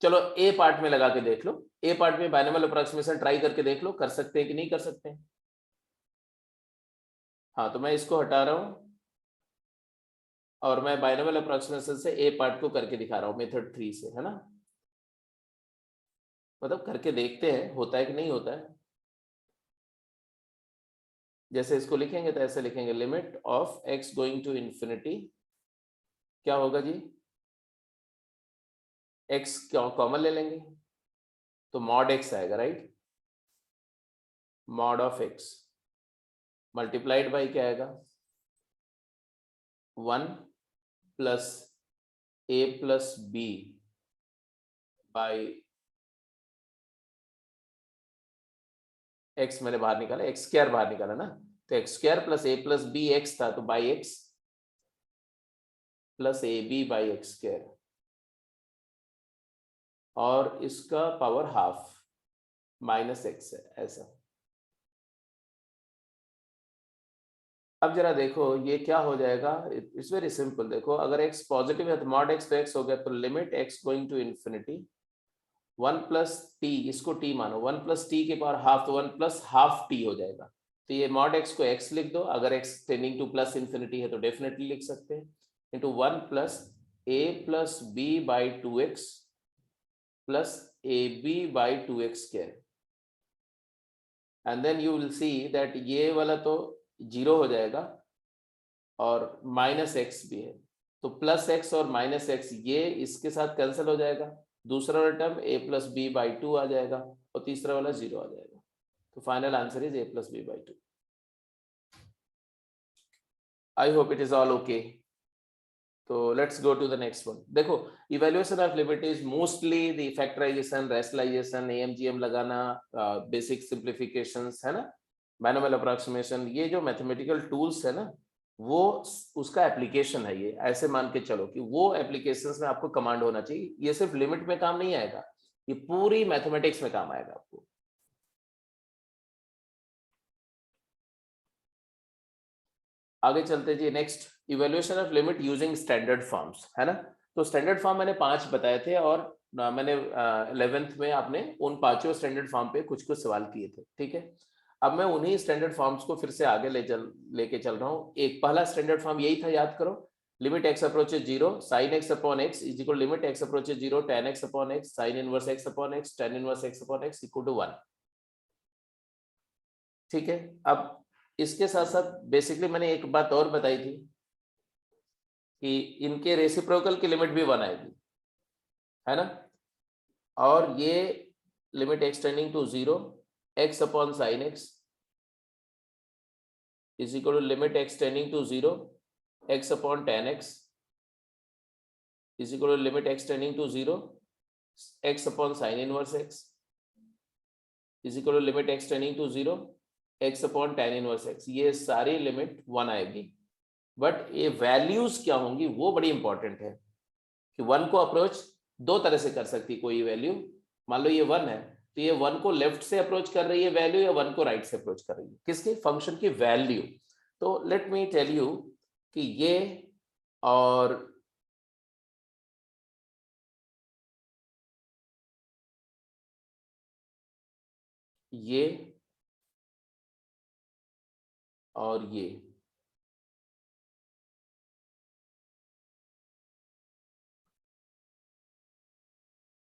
चलो ए पार्ट में लगा के देख लो, ए पार्ट में बाइनोमियल अप्रोक्सीमेशन ट्राई करके देख लो, कर सकते हैं कि नहीं कर सकते हैं। हाँ, तो मैं इसको हटा रहा हूं और मैं बाइनोमियल अप्रोक्सीमेशन से ए पार्ट को करके दिखा रहा हूं मेथड 3 से, है ना। मतलब करके देखते हैं होता है कि नहीं होता है। जैसे इसको लिखेंगे तो ऐसे लिखेंगे, limit of x going to infinity, क्या होगा जी, x कॉमन ले लेंगे तो मॉड x आएगा, right, mod of x multiplied by क्या आएगा, 1 plus a plus b by x मैंने बाहर निकाला, एक्स स्क्वायर बाहर निकाला ना, तो x square plus a plus b x था तो by x plus a b by x square, और इसका पावर हाफ माइनस एक्स है, ऐसा। अब जरा देखो ये क्या हो जाएगा, इट्स वेरी सिंपल। देखो अगर x पॉजिटिव है तो मॉड x तो x हो गया, तो limit x going to infinity 1 plus t, इसको t मानो, 1 प्लस टी के पावर हाफ, तो 1 प्लस हाफ टी हो जाएगा। तो ये मॉड x को x लिख दो, अगर x tending to plus infinity है तो डेफिनेटली लिख सकते हैं, into 1 plus a plus b by 2x plus a b by 2x square, and then you will see that ये वाला तो 0 हो जाएगा और माइनस एक्स भी है, तो प्लस एक्स और माइनस एक्स ये इसके साथ कैंसिल हो जाएगा, दूसरा वाला term a plus b by 2 आ जाएगा और तीसरा वाला 0 आ जाएगा, तो final answer is a plus b by 2। I hope it is all okay. तो let's go to the next one. देखो evaluation of limit is mostly the factorisation, rationalisation, AM GM लगाना, बेसिक सिंप्लीफिकेशंस, है ना, बाइनोमियल अप्रोक्सीमेशन, ये जो mathematical tools है ना, वो उसका एप्लीकेशन है। ये ऐसे मान के चलो कि वो एप्लीकेशंस में आपको कमांड होना चाहिए, ये सिर्फ लिमिट में काम नहीं आएगा, ये पूरी मैथमेटिक्स में काम आएगा आपको। आगे चलते जी, next evaluation of limit using standard forms, है ना। तो स्टैंडर्ड फॉर्म मैंने 5 बताए थे और मैंने 11th में आपने उन 5 स्टैंडर्ड फॉर्म पे कुछ कुछ सवाल किए थे, ठीक है। अब मैं उन्हीं स्टैंडर्ड फॉर्म्स को फिर से आगे लेके चल रहा हूँ। एक पहला स्टैंडर्ड फॉर्म यही था, याद करो, limit x approaches 0 sin x upon x is equal limit x approaches 0 tan x upon x sin inverse x upon x tan inverse x upon x equal to 1। ठीक है, अब इसके साथ साथ बेसिकली मैंने एक बात और बताई थी कि इनके रेसिप्रोकल की लिमिट भी 1 आएगी, है ना, और ये limit x tending to 0 x upon sine x is equal to limit x tending to 0 x upon tan x is equal to limit x tending to 0 x upon sine inverse x is equal to limit x tending to 0 x upon tan inverse x। ये सारी limit 1 आएगी, but ये values क्या होंगी वो बड़ी important है कि 1 को अप्रोच दो तरह से कर सकती कोई वैल्यू। मान लो ये 1 है तो ये 1 को लेफ्ट से अप्रोच कर रही है वैल्यू या 1 को राइट से अप्रोच कर रही है, किसकी, फंक्शन की वैल्यू। तो लेट मी टेल यू कि ये और ये और ये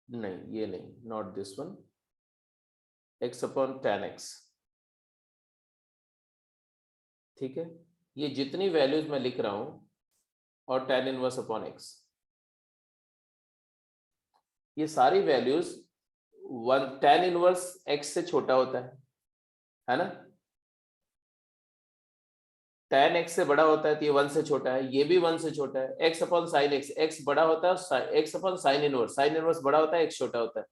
नहीं, ये नहीं, not this one, x upon tan x। ठीक है, ये जितनी वैल्यूज मैं लिख रहा हूं और tan इनवर्स अपॉन x, ये सारी वैल्यूज tan इनवर्स x से छोटा होता है ना, tan x से बड़ा होता है तो ये 1 से छोटा है, ये भी 1 से छोटा है, x upon sine x, x बड़ा होता है, x अपॉन साइन इनवर्स बड़ा होता है, x छोटा होता है,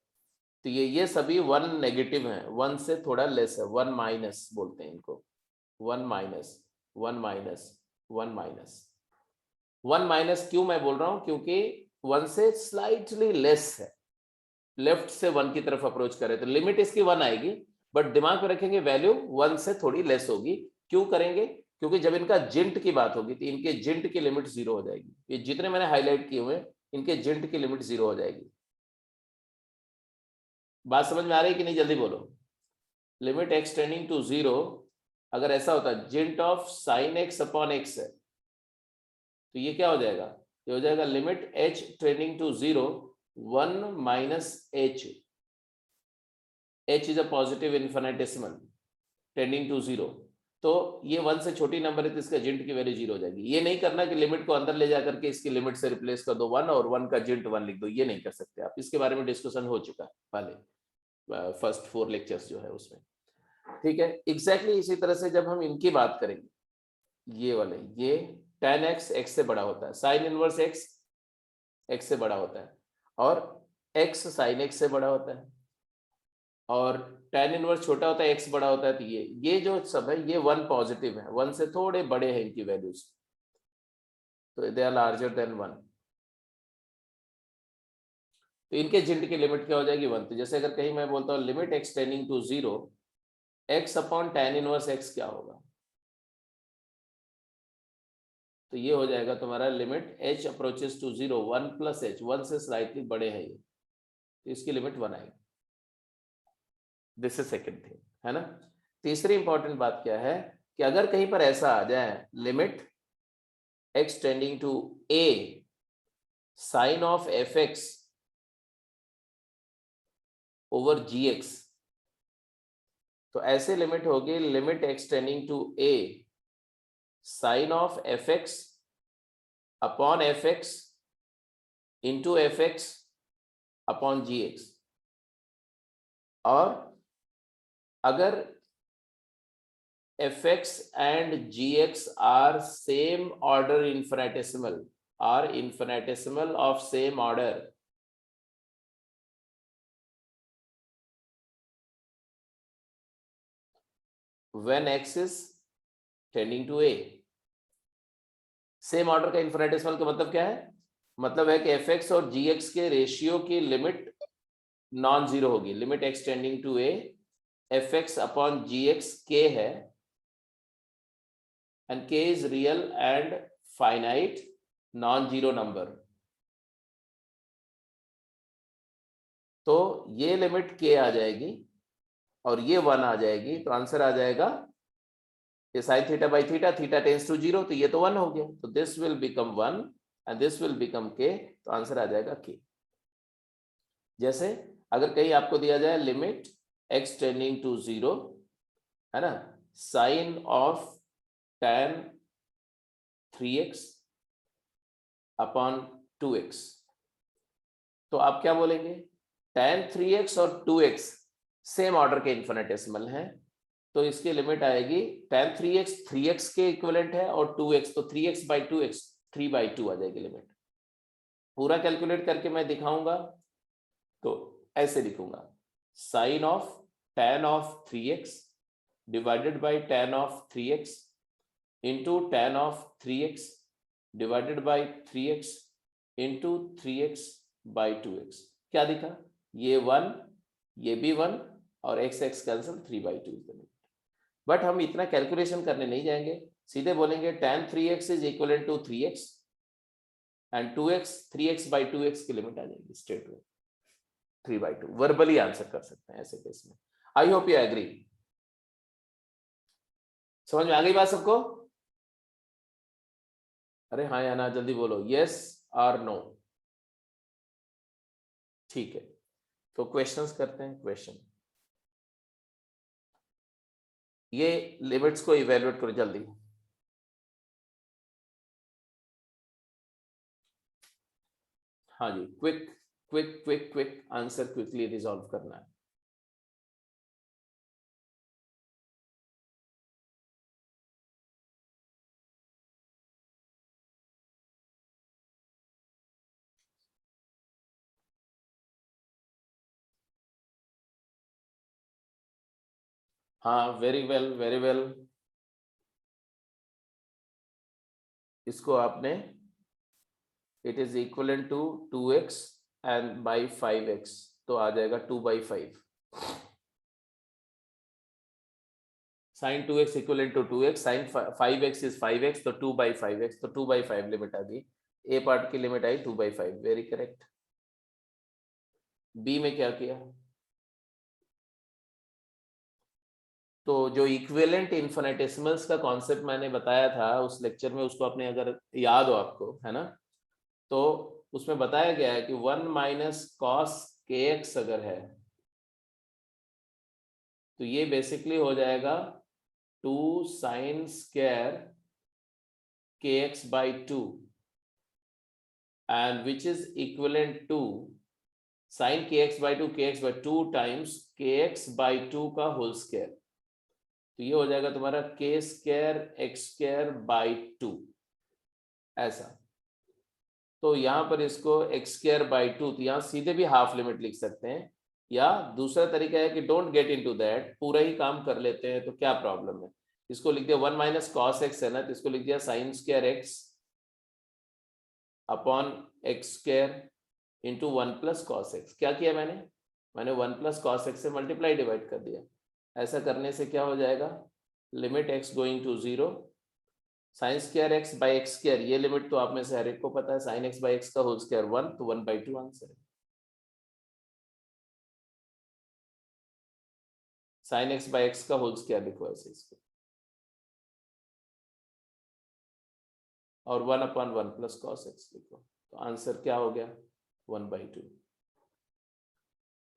तो ये सभी 1 नेगेटिव है, 1 से थोड़ा लेस है, 1 माइनस बोलते हैं इनको, 1 माइनस 1 माइनस 1 माइनस 1 माइनस। क्यों मैं बोल रहा हूं, क्योंकि 1 से स्लाइटली लेस है, लेफ्ट से 1 की तरफ अप्रोच करे तो लिमिट इसकी 1 आएगी, बट दिमाग में रखेंगे वैल्यू 1 से थोड़ी लेस होगी। क्यों करेंगे, क्योंकि जब इनका जिंट की बात होगी तो इनके जिंट की लिमिट 0 हो जाएगी। ये जितने मैंने हाईलाइट किए हुए इनके जिंट की लिमिट 0 हो जाएगी। बात समझ में आ रही है कि नहीं, जल्दी बोलो। लिमिट x टेंडिंग टू 0, अगर ऐसा होता है जिंट of sine x upon x है तो ये क्या हो जाएगा, ये हो जाएगा limit h tending to 0 1 minus h, h is a positive infinitesimal tending to 0, तो ये 1 से छोटी नंबर है तो इसका जिंट की वैल्यू 0 हो जाएगी। ये नहीं करना कि लिमिट को अंदर ले जाकर के इसकी लिमिट से रिप्लेस कर दो 1 और 1 का जिंट 1 लिख दो, ये नहीं कर सकते आप, इसके बारे में डिस्कशन हो चुका है पहले फर्स्ट 4 लेक्चर्स जो है उसमें। ठीक है, एग्जैक्टली इसी तरह से जब हम इनकी बात करेंगे, ये वाले, ये tan x x से बड़ा होता है, साइन इनवर्स x x से बड़ा होता है, और x साइन x से बड़ा होता है, और tan इनवर्स छोटा होता है x बड़ा होता है, तो ये जो सब है ये 1 पॉजिटिव है, 1 से थोड़े बड़े हैं इनकी वैल्यूज, तो दे आर लार्जर देन 1, तो इनके जिंट की लिमिट क्या हो जाएगी 1। तो जैसे अगर कहीं मैं बोलता हूँ limit x tending to 0 x upon tan inverse x क्या होगा, तो ये हो जाएगा तुम्हारा limit h approaches to 0 1 plus h, 1 से स्लाइटली बड़े हैं ये, तो इसकी लिमिट 1 आएगी। दिस इज सेकेंड थिंग, है ना। तीसरी इंपॉर्टेंट बात क्या है कि अगर कहीं पर ऐसा आ जाए limit x tending to a sine of fx over gx, तो ऐसे लिमिट होगी limit x tending to a sine of fx upon fx into fx upon gx, और अगर fx and gx are same order infinitesimal, are infinitesimal of same order, when x is tending to a, same order का infinitesimal का मतलब क्या है, मतलब है कि fx और gx के रेशियो की लिमिट नॉन जीरो होगी, limit x tending to a fx upon gx k है, and k is real and finite non-zero number, तो ये लिमिट k आ जाएगी और ये 1 आ जाएगी, तो आंसर आ जाएगा ये sin theta by theta, theta tends to 0, तो ये तो 1 हो गया, तो this will become 1 and this will become k, तो आंसर आ जाएगा k। जैसे अगर कहीं आपको दिया जाए लिमिट x टेंडिंग टू 0, है ना, sign of tan 3x upon 2x, तो आप क्या बोलेंगे, tan 3x और 2x सेम ऑर्डर के इन्फिनिटेसिमल हैं, तो इसकी लिमिट आएगी tan 3x 3x के इक्विवेलेंट है और 2x तो 3x बाई 2x 3/2 आ जाएगी लिमिट। पूरा कैलकुलेट करके मैं दिखाऊंगा, तो ऐसे लिखूंगा sine of tan of 3x divided by tan of 3x into tan of 3x divided by 3x into 3x by 2x। क्या दिखा, ये 1, ये भी 1 और x x cancel, 3/2 is the limit. But हम इतना कैलकुलेशन करने नहीं जाएंगे, सीधे बोलेंगे tan 3x is equal to 3x and 2x 3x by 2x की लिमिट आ जाएगी स्ट्रेट में 3/2। वर्बली आंसर कर सकते हैं ऐसे केस में। I hope you agree. समझ में आ गई बात सबको? अरे हाँ या ना जल्दी बोलो, यस और नो। ठीक है, तो क्वेश्चंस करते हैं। क्वेश्चन, ये लिमिट्स को इवेल्युएट करो जल्दी। हाँ जी, quick quick quick quick answer quickly resolve करना है। हाँ, वेरी वेल वेरी वेल। इसको आपने it is equal to 2x and by 5x, तो आ जाएगा 2/5। Sine 2x equal to 2x, sine 5x is 5x, तो 2/5x, तो 2/5 लिमिट आ गई। ए पार्ट की लिमिट आई 2/5, वेरी करेक्ट। बी में क्या किया, तो जो इक्विवेलेंट इन्फिनिटेसिमल्स का कॉन्सेप्ट मैंने बताया था उस लेक्चर में, उसको आपने अगर याद हो आपको, है ना, तो उसमें बताया गया है कि 1 माइनस कॉस kx अगर है, तो ये बेसिकली हो जाएगा 2 sine square kx by 2 and which is equivalent to sine kx by 2 times kx by 2 का होल स्क्वायर, तो ये हो जाएगा तुम्हारा k square x square by 2 ऐसा। तो यहां पर इसको x स्क्वायर बाई 2, तो यहां सीधे भी हाफ लिमिट लिख सकते हैं, या दूसरा तरीका है कि डोंट गेट इनटू दैट, पूरा ही काम कर लेते हैं, तो क्या प्रॉब्लम है, इसको लिख दिया 1 माइनस कॉस एक्स है ना, तो इसको लिख दिया sine square x upon x square into 1 plus cos x. क्या किया मैंने 1 प्लस कॉस एक्स से मल्टीप्लाई डिवाइड कर दिया। ऐसा करने से क्या हो जाएगा, limit x going to 0, sine square x by x square, ये लिमिट तो आप में से हर एक को पता है, साइन एक्स बाई एक्स का होल स्क्वायर 1, तो 1/2 आंसर है। साइन एक्स बाई एक्स का होल स्क्वायर लिखो ऐसे इसको, और 1/1 प्लस कॉस एक्स लिखो, तो आंसर क्या हो गया 1/2।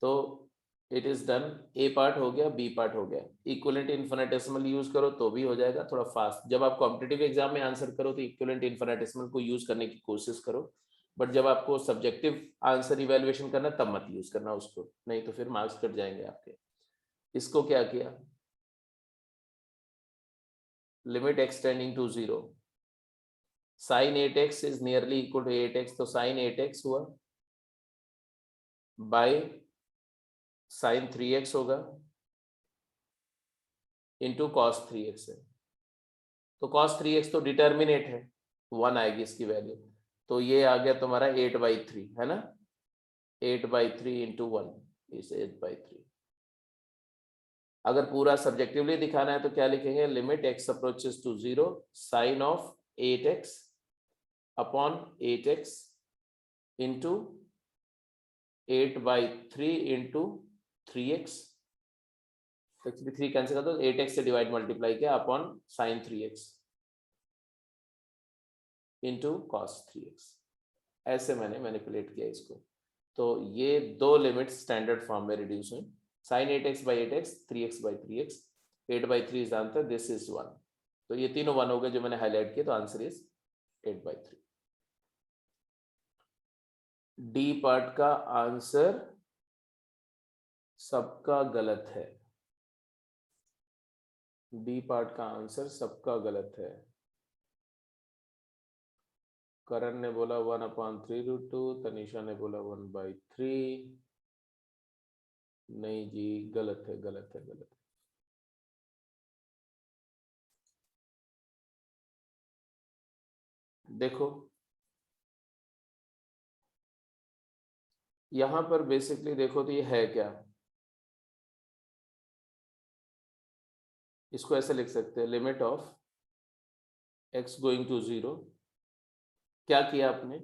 तो it is done, A part हो गया, बी पार्ट हो गया। इक्विवेलेंट इन्फिनिटेसिमल यूज करो तो भी हो जाएगा, थोड़ा फास्ट। जब आप कॉम्पिटिटिव एग्जाम में आंसर करो तो इक्विवेलेंट इन्फिनिटेसिमल को यूज करने की कोशिश करो, बट जब आपको सब्जेक्टिव आंसर इवैल्यूएशन करना तब मत यूज करना उसको, नहीं तो फिर मार्क्स कट जाएंगे आपके। इसको क्या किया, limit x tending to 0, sine 8x is nearly equal to 8x, तो साइन 8x हुआ बाय साइन 3x होगा इंटू कॉस 3x है, तो कॉस 3x तो डिटर्मिनेट है, 1 आएगी इसकी वैल्यू, तो ये आ गया तुम्हारा 8/3, है ना, 8/3 इंटू 1 इज 8/3। अगर पूरा सब्जेक्टिवली दिखाना है तो क्या लिखेंगे, limit x approaches to 0, sine of 8x upon 8x into 8/3 into 3x actually 3 cancel कर दो, 8x से डिवाइड मल्टीप्लाई किया upon sine 3x into cos 3x, ऐसे मैंने मैनिपुलेट किया इसको। तो ये दो लिमिट्स स्टैंडर्ड फॉर्म में रिड्यूस हुई, sine 8x by 8x, 3x by 3x, 8/3 is answer, this is 1। तो ये तीनों 1 हो गए जो मैंने हाईलाइट किए, तो आंसर इज 8/3। डी पार्ट का आंसर सबका गलत है, डी पार्ट का आंसर सबका गलत है। करण ने बोला 1/3√2, तनिषा ने बोला 1/3। नहीं जी, गलत है, गलत है, गलत है। देखो यहां पर बेसिकली देखो तो ये है क्या, इसको ऐसे लिख सकते हैं, limit of x going to 0, क्या किया आपने,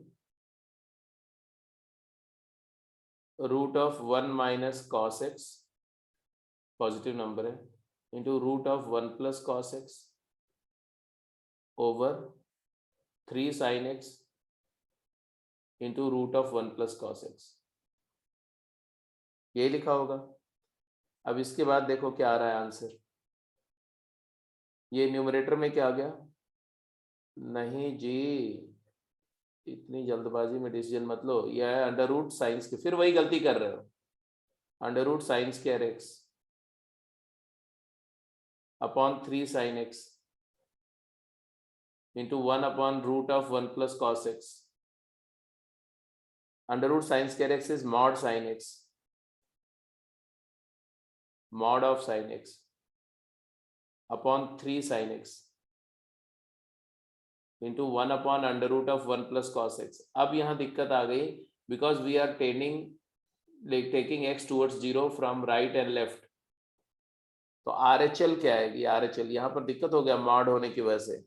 root of 1 minus cos x, positive number है, into root of 1 plus cos x over 3 sine x into root of 1 plus cos x, ये लिखा होगा। अब इसके बाद देखो क्या आ रहा है आंसर, ये न्यूमरेटर में क्या आ गया, नहीं जी, इतनी जल्दबाजी में डिसीजन मत लो, यह है अंडर रूट साइंस के, फिर वही गलती कर रहे हो, under root sine square x upon 3 sine x into 1 upon root of 1 plus cos x, under root sine square x is mod sine x, mod of sine x upon 3 sine x into 1 upon under root of 1 plus cos x. अब यहाँ दिक्कत आ गई, because we are taking x towards 0 from right and left, तो RHL क्या आएगी, RHL यहाँ पर दिक्कत हो गया मॉड होने की वजह से,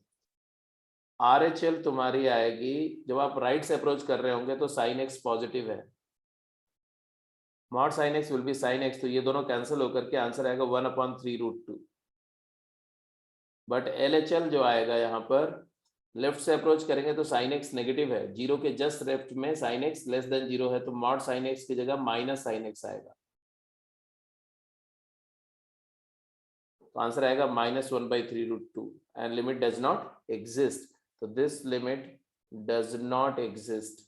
RHL तुम्हारी आएगी जब आप राइट से अप्रोच कर रहे होंगे तो साइन x पॉजिटिव है, mod sine x will be sine x, तो ये दोनों कैंसिल होकर के आंसर आएगा 1/3√2। बट LHL जो आएगा यहाँ पर लेफ्ट से अप्रोच करेंगे तो साइन एक्स नेगेटिव है, जीरो के जस्ट लेफ्ट में साइन एक्स लेस देन 0 है, तो मॉड साइन एक्स की जगह माइनस साइन एक्स आएगा, तो आंसर आएगा -1/3√2 and limit does not exist, तो this limit does not exist.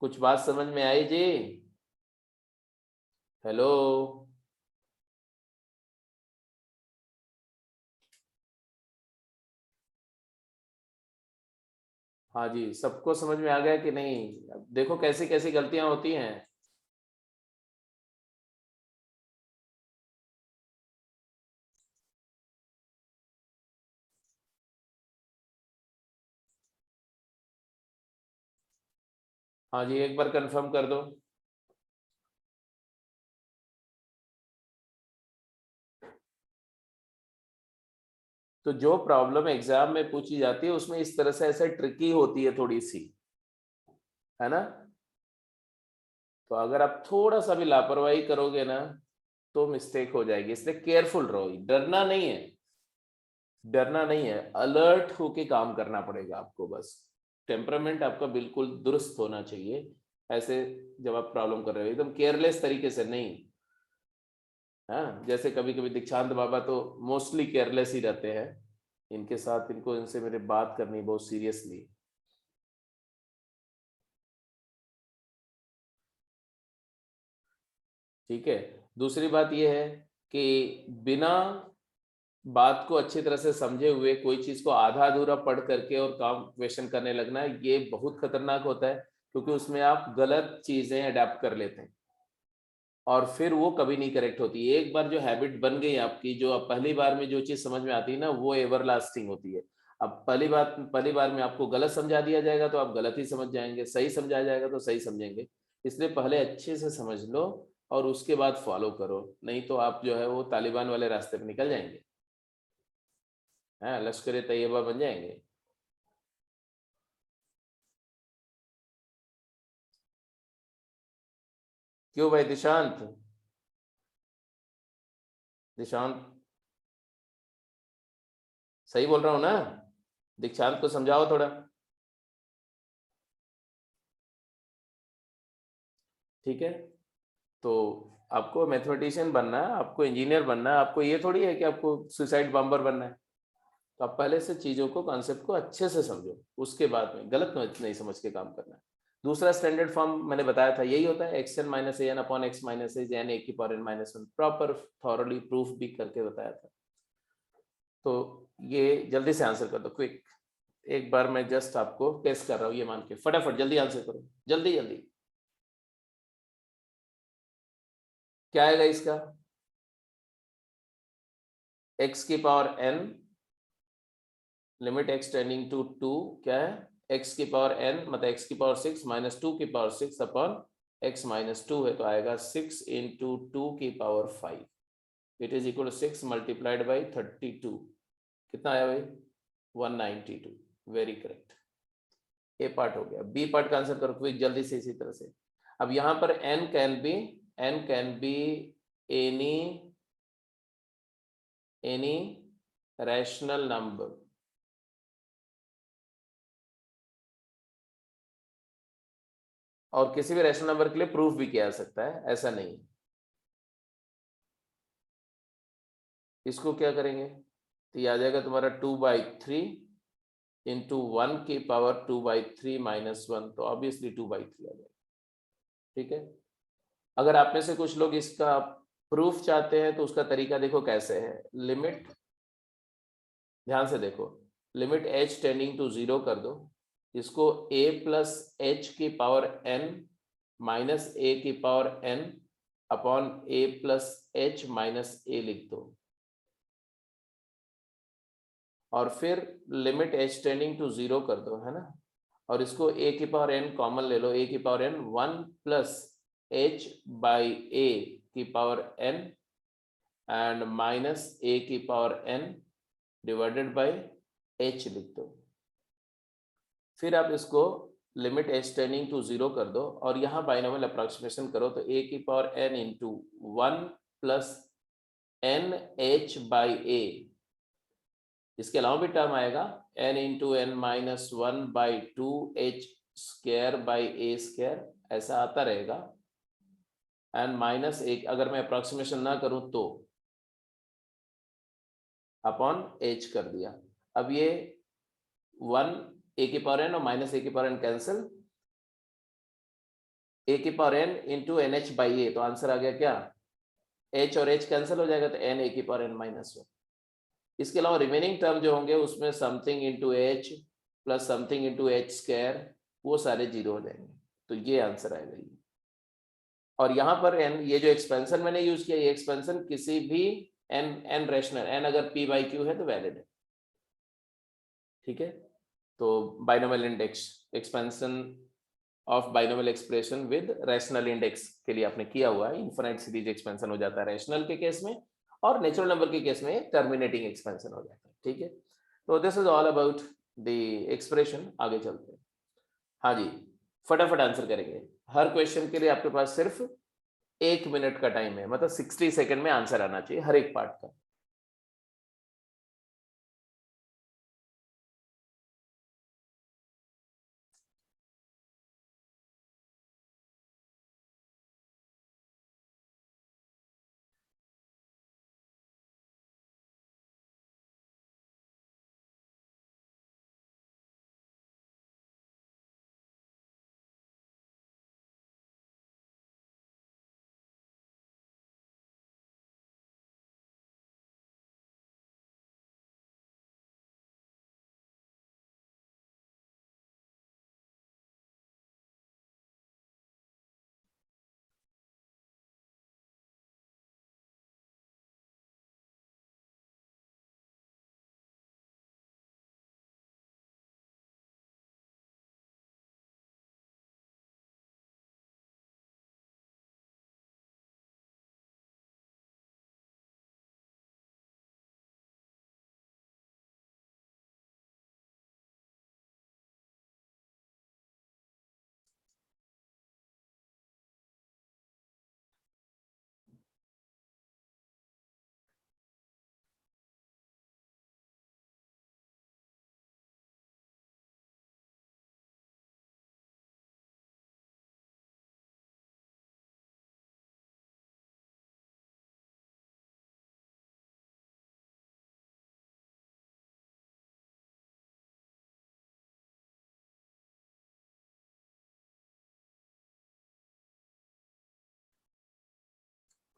कुछ बात समझ में आई जी, हेलो, हाँ जी, सबको समझ में आ गया कि नहीं, अब देखो कैसी कैसी गलतियां होती हैं। हाँ जी, एक बार कंफर्म कर दो। तो जो प्रॉब्लम एग्जाम में पूछी जाती है उसमें इस तरह से ऐसे ट्रिकी होती है थोड़ी सी, है ना, तो अगर आप थोड़ा सा भी लापरवाही करोगे ना तो मिस्टेक हो जाएगी, इसलिए केयरफुल रहो, डरना नहीं है, डरना नहीं है, अलर्ट होके काम करना पड़ेगा आपको, बस टेम्परामेंट आपका बिल्कुल दुरुस्त होना चाहिए, ऐसे जब आप प्रॉब्लम कर रहे हो एकदम केयरलेस तरीके से नहीं। हाँ, जैसे कभी कभी दीक्षांत बाबा तो मोस्टली केयरलेस ही रहते हैं, इनके साथ इनको इनसे मेरे बात करनी बहुत सीरियसली। ठीक है, दूसरी बात यह है कि बिना बात को अच्छी तरह से समझे हुए कोई चीज को आधा अधूरा पढ़ करके और काम क्वेश्चन करने लगना, ये बहुत खतरनाक होता है, क्योंकि उसमें आप गलत चीजें अडेप्ट कर लेते हैं और फिर वो कभी नहीं करेक्ट होती। एक बार जो हैबिट बन गई आपकी, जो आप पहली बार में जो चीज समझ में आती है ना, वो एवर लास्टिंग होती है। अब पहली बार में आपको गलत समझा दिया जाएगा तो आप गलत ही समझ जाएंगे, सही समझाया जाएगा तो सही समझेंगे, इसलिए पहले अच्छे से समझ लो और उसके बाद फॉलो करो, नहीं तो आप जो है वो तालिबान वाले रास्ते पर निकल जाएंगे, हाँ, लश्कर तैयबा बन जाएंगे। क्यों भाई दिशांत? दिशांत सही बोल रहा हूं ना? दीक्षांत को समझाओ थोड़ा। ठीक है, तो आपको मैथमेटिशियन बनना है, आपको इंजीनियर बनना है, आपको ये थोड़ी है कि आपको सुसाइड बॉम्बर बनना है। तो आप पहले से चीजों को, कॉन्सेप्ट को अच्छे से समझो, उसके बाद में गलत नहीं समझ के काम करना है। दूसरा स्टैंडर्ड फॉर्म मैंने बताया था, यही होता है x n minus a n upon x minus as n a की power n minus one, proper thoroughly proof भी करके बताया था। तो ये जल्दी से आंसर कर दो, क्विक। एक बार मैं जस्ट आपको टेस्ट कर रहा हूँ, ये मान के फटाफट जल्दी आंसर करो, जल्दी जल्दी। क्या आएगा इसका? x की power n, limit x tending to 2, क्या है? x की पावर n मतलब x की पावर 6 माइनस 2 की पावर 6 अपॉन x माइनस 2 है, तो आएगा 6 इंटू 2 की power 5, it is equal to 6 multiplied by 32। कितना आया भाई? 192। Very correct. ए पार्ट हो गया। बी पार्ट का आंसर करो क्विक जल्दी से इसी तरह से। अब यहां पर n can be any rational number. और किसी भी रैशनल नंबर के लिए प्रूफ भी किया जा सकता है, ऐसा नहीं। इसको क्या करेंगे? तो ये आ जाएगा तुम्हारा 2/3 इंटू 1 की पावर 2/3 माइनस 1, तो ऑब्वियसली 2/3 आ जाएगा। ठीक है, अगर आप में से कुछ लोग इसका प्रूफ चाहते हैं तो उसका तरीका देखो कैसे है। लिमिट, ध्यान से देखो, लिमिट h टेंडिंग टू 0 कर दो, इसको a प्लस एच की पावर n माइनस ए की power n upon a plus h minus a लिख दो, और फिर लिमिट h टेंडिंग टू 0 कर दो, है ना। और इसको a की पावर n कॉमन ले लो, a की power n 1 plus h by a की power n and minus a की power n divided by h लिख दो। फिर आप इसको लिमिट h टेंडिंग टू 0 कर दो, और यहाँ बाइनोमियल अप्रोक्सीमेशन करो, तो a की power n into 1 plus n h by a, इसके अलावा भी टर्म आएगा n into n minus 1/2 h square by a square, ऐसा आता रहेगा। एंड माइनस एक, अगर मैं अप्रोक्सीमेशन ना करूं तो अपॉन h कर दिया। अब ये 1 a की पावर n और माइनस a की पावर n कैंसिल, a की power n into n h by a, तो आंसर आ गया क्या? h और h कैंसिल हो जाएगा, तो n a की पावर n माइनस 1। इसके अलावा रिमेनिंग टर्म जो होंगे उसमें something into H plus something into H square, वो सारे जीरो हो जाएंगे, तो ये आंसर आएगा ये। और यहाँ पर n, ये जो एक्सपेंशन मैंने यूज किया, ये एक्सपेंशन किसी भी n रैशनल, n अगर p बाई क्यू है तो वैलिड है। ठीक है, तो binomial index expansion of binomial expression with rational index के लिए आपने किया हुआ है। इनफिनिट सीरीज एक्सपेंशन हो जाता है रैशनल के केस में, और नेचुरल नंबर के केस में टर्मिनेटिंग एक्सपेंशन हो जाता है। ठीक है, तो this is all about the expression. आगे चलते हैं। हाँ जी, फटाफट आंसर करेंगे। हर क्वेश्चन के लिए आपके पास सिर्फ 1 मिनट का टाइम है, मतलब 60 सेकंड में आंसर आना चाहिए हर एक पार्ट का।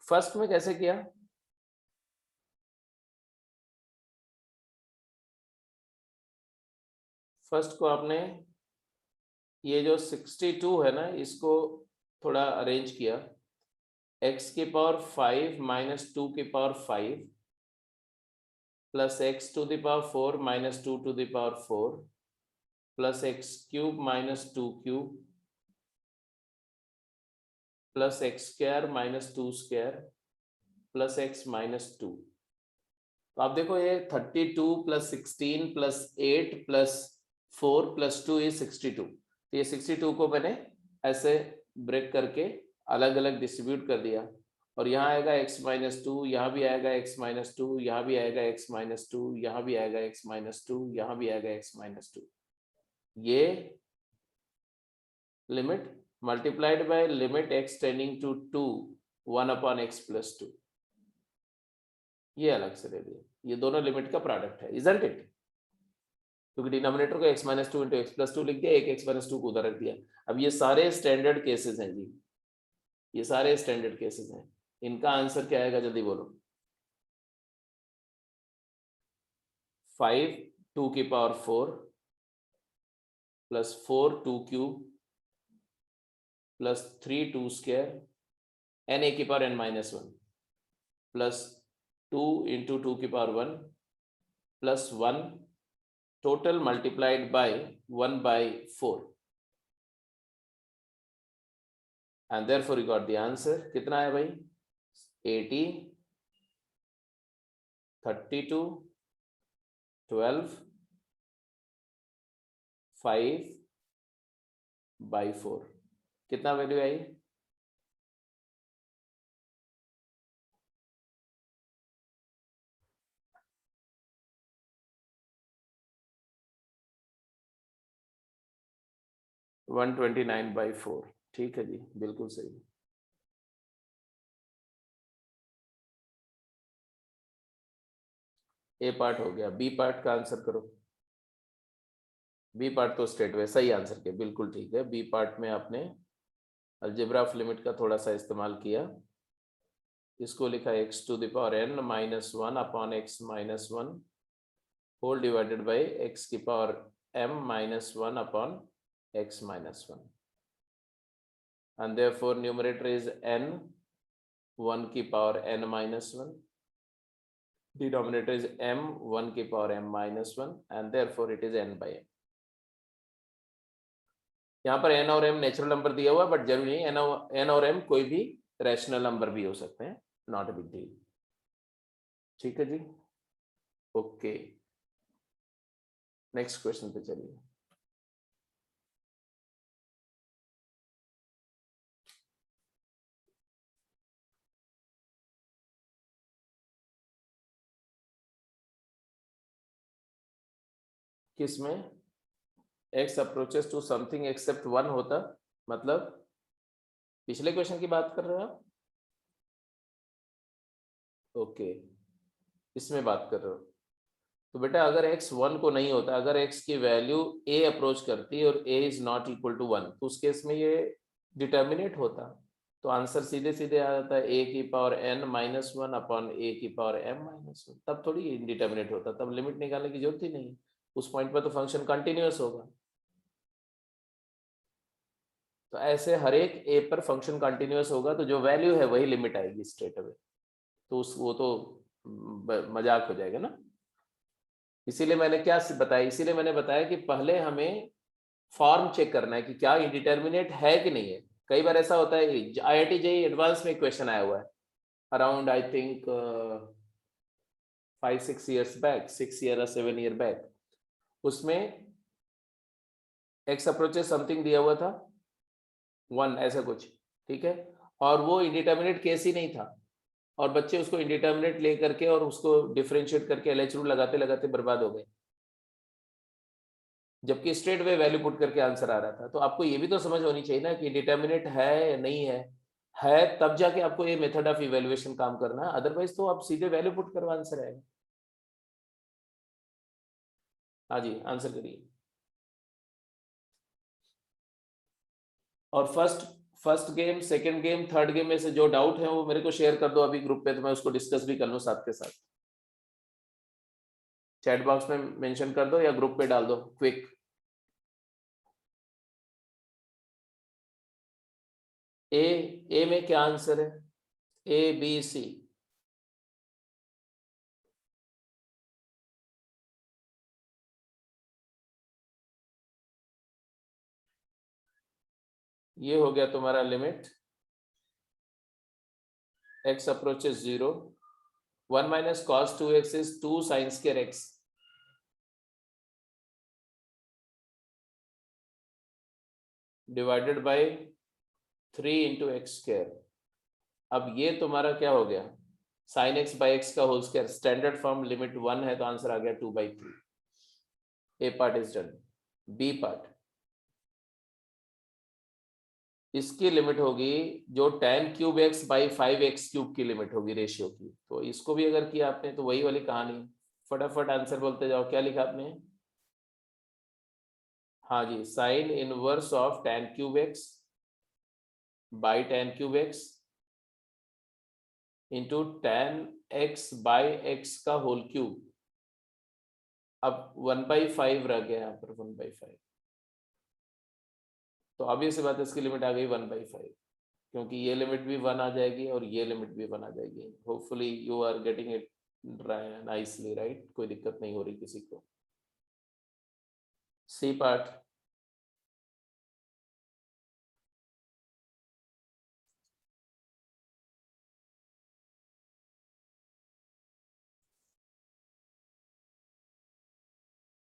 फर्स्ट में कैसे किया? फर्स्ट को आपने ये जो 62 है ना, इसको थोड़ा अरेंज किया, x की पावर 5 माइनस 2 की power 5 plus x to the power 4 minus 2 to the power 4 plus x cube minus 2 cube plus x square minus 2 square plus x minus 2। तो आप देखो ये 32 प्लस 16 प्लस 8 प्लस 4 प्लस 2 ये 62। तो ये 62 को मैंने ऐसे ब्रेक करके अलग अलग डिस्ट्रीब्यूट कर दिया, और यहाँ आएगा x माइनस 2, यहाँ भी आएगा x माइनस 2, यहाँ भी आएगा x माइनस 2, यहाँ भी आएगा x माइनस 2, यहाँ भी आएगा x माइनस 2। ये limit multiplied by limit x tending to 2 1 upon x plus 2, ये अलग से ले लिया। ये दोनों लिमिट का प्रोडक्ट है, इजंट इट? क्योंकि डिनोमिनेटर को x minus 2 into x plus 2 लिख दिया, एक x माइनस 2 को उधर रख दिया। अब ये सारे स्टैंडर्ड केसेस हैं जी, ये सारे स्टैंडर्ड केसेस हैं। इनका आंसर क्या आएगा जल्दी बोलो? 5 2 की power 4 plus 4 2 cube plus 3 2 square n a की power n minus 1 plus 2 into 2 की power 1 plus 1 total multiplied by 1 by 4 and therefore you got the answer। कितना है भाई? 80 32 12 5 by 4। कितना वैल्यू आई? वन 129/4। ठीक है जी, बिल्कुल सही। ए पार्ट हो गया, बी पार्ट का आंसर करो। बी पार्ट तो स्ट्रेट वे सही आंसर के, बिल्कुल ठीक है। बी पार्ट में आपने अलजेब्रा ऑफ लिमिट का थोड़ा सा इस्तेमाल किया, इसको लिखा x to the power n minus 1 upon x minus 1 whole divided by x की power m minus 1 upon x minus 1, and therefore numerator is n 1 की power n minus 1, denominator is m 1 की power m minus 1, and therefore it is n by m। यहाँ पर n और m natural number दिया हुआ है, but जरूरी नहीं n और m कोई भी रैशनल नंबर भी हो सकते हैं, नॉट अ बिग डील। ठीक है जी, ओके, नेक्स्ट क्वेश्चन पे चलिए। किसमें x approaches to something except 1 होता, मतलब पिछले क्वेश्चन की बात कर रहे हो आप? ओके, इसमें बात कर रहे हो। तो बेटा अगर x 1 को नहीं होता, अगर x की वैल्यू a अप्रोच करती और a is not equal to 1, तो उस केस में ये डिटर्मिनेट होता। तो आंसर सीधे सीधे आ जाता है a की power n minus 1 upon a की पावर m माइनस 1। तब थोड़ी इंडिटर्मिनेट होता, तब लिमिट निकालने की जरूरत ही नहीं, उस पॉइंट पर तो फंक्शन कंटिन्यूअस होगा। तो ऐसे हर एक a पर फंक्शन कंटिन्यूअस होगा, तो जो वैल्यू है वही लिमिट आएगी स्ट्रेट अवे, तो उस वो तो मजाक हो जाएगा ना। इसीलिए मैंने क्या बताया, इसीलिए मैंने बताया कि पहले हमें फॉर्म चेक करना है कि क्या इंडिटर्मिनेट है कि नहीं है। कई बार ऐसा होता है, IIT JEE एडवांस में क्वेश्चन आया हुआ है around I think 5-6 years back, 6 year or 7 year back. उसमें एक्स अप्रोचेस समथिंग दिया हुआ था 1 ऐसा कुछ, ठीक है, और वो इंडिटर्मिनेट केस ही नहीं था, और बच्चे उसको इंडिटर्मिनेट ले करके और उसको डिफरेंशिएट करके LHRU लगाते लगाते बर्बाद हो गए, जबकि स्ट्रेट वे वैल्यू पुट करके आंसर आ रहा था। तो आपको ये भी तो समझ होनी चाहिए ना कि डिटर्मिनेट है या नहीं है तब जाके आपको ये मेथड ऑफ इवैल्यूएशन काम करना है, अदरवाइज तो आप सीधे वैल्यू पुट करो आंसर आएगा। हाँ जी, आंसर करिए। और first game, second game, third game में से जो डाउट है वो मेरे को शेयर कर दो अभी ग्रुप पे, तो मैं उसको डिस्कस भी कर लूं साथ के साथ। चैट बॉक्स में मेंशन कर दो या ग्रुप पे डाल दो क्विक। ए में क्या आंसर है? A B C. ये हो गया तुम्हारा limit x approaches 0, 1 minus cos 2x is 2 sine square x divided by 3 into x square. अब ये तुम्हारा क्या हो गया? साइन एक्स बाई एक्स का whole square. Standard form limit 1 है तो आंसर आ गया 2/3। A part is done. B part, इसकी लिमिट होगी जो tan cube x by 5x cube की लिमिट होगी रेशियो की। तो इसको भी अगर किया आपने तो वही वाली कहानी। फटाफट आंसर बोलते जाओ। क्या लिखा आपने? हाँ जी, sine inverse of tan cube x by tan cube x into tan x by x का होल क्यूब। अब 1/5 रह गया यहाँ पर, 1/5। तो ऑब्वियस सी बात है इसकी लिमिट आ गई 1/5, क्योंकि ये लिमिट भी 1 आ जाएगी और ये लिमिट भी 1 आ जाएगी। Hopefully you are getting it nicely, right? कोई दिक्कत नहीं हो रही किसी को। C part,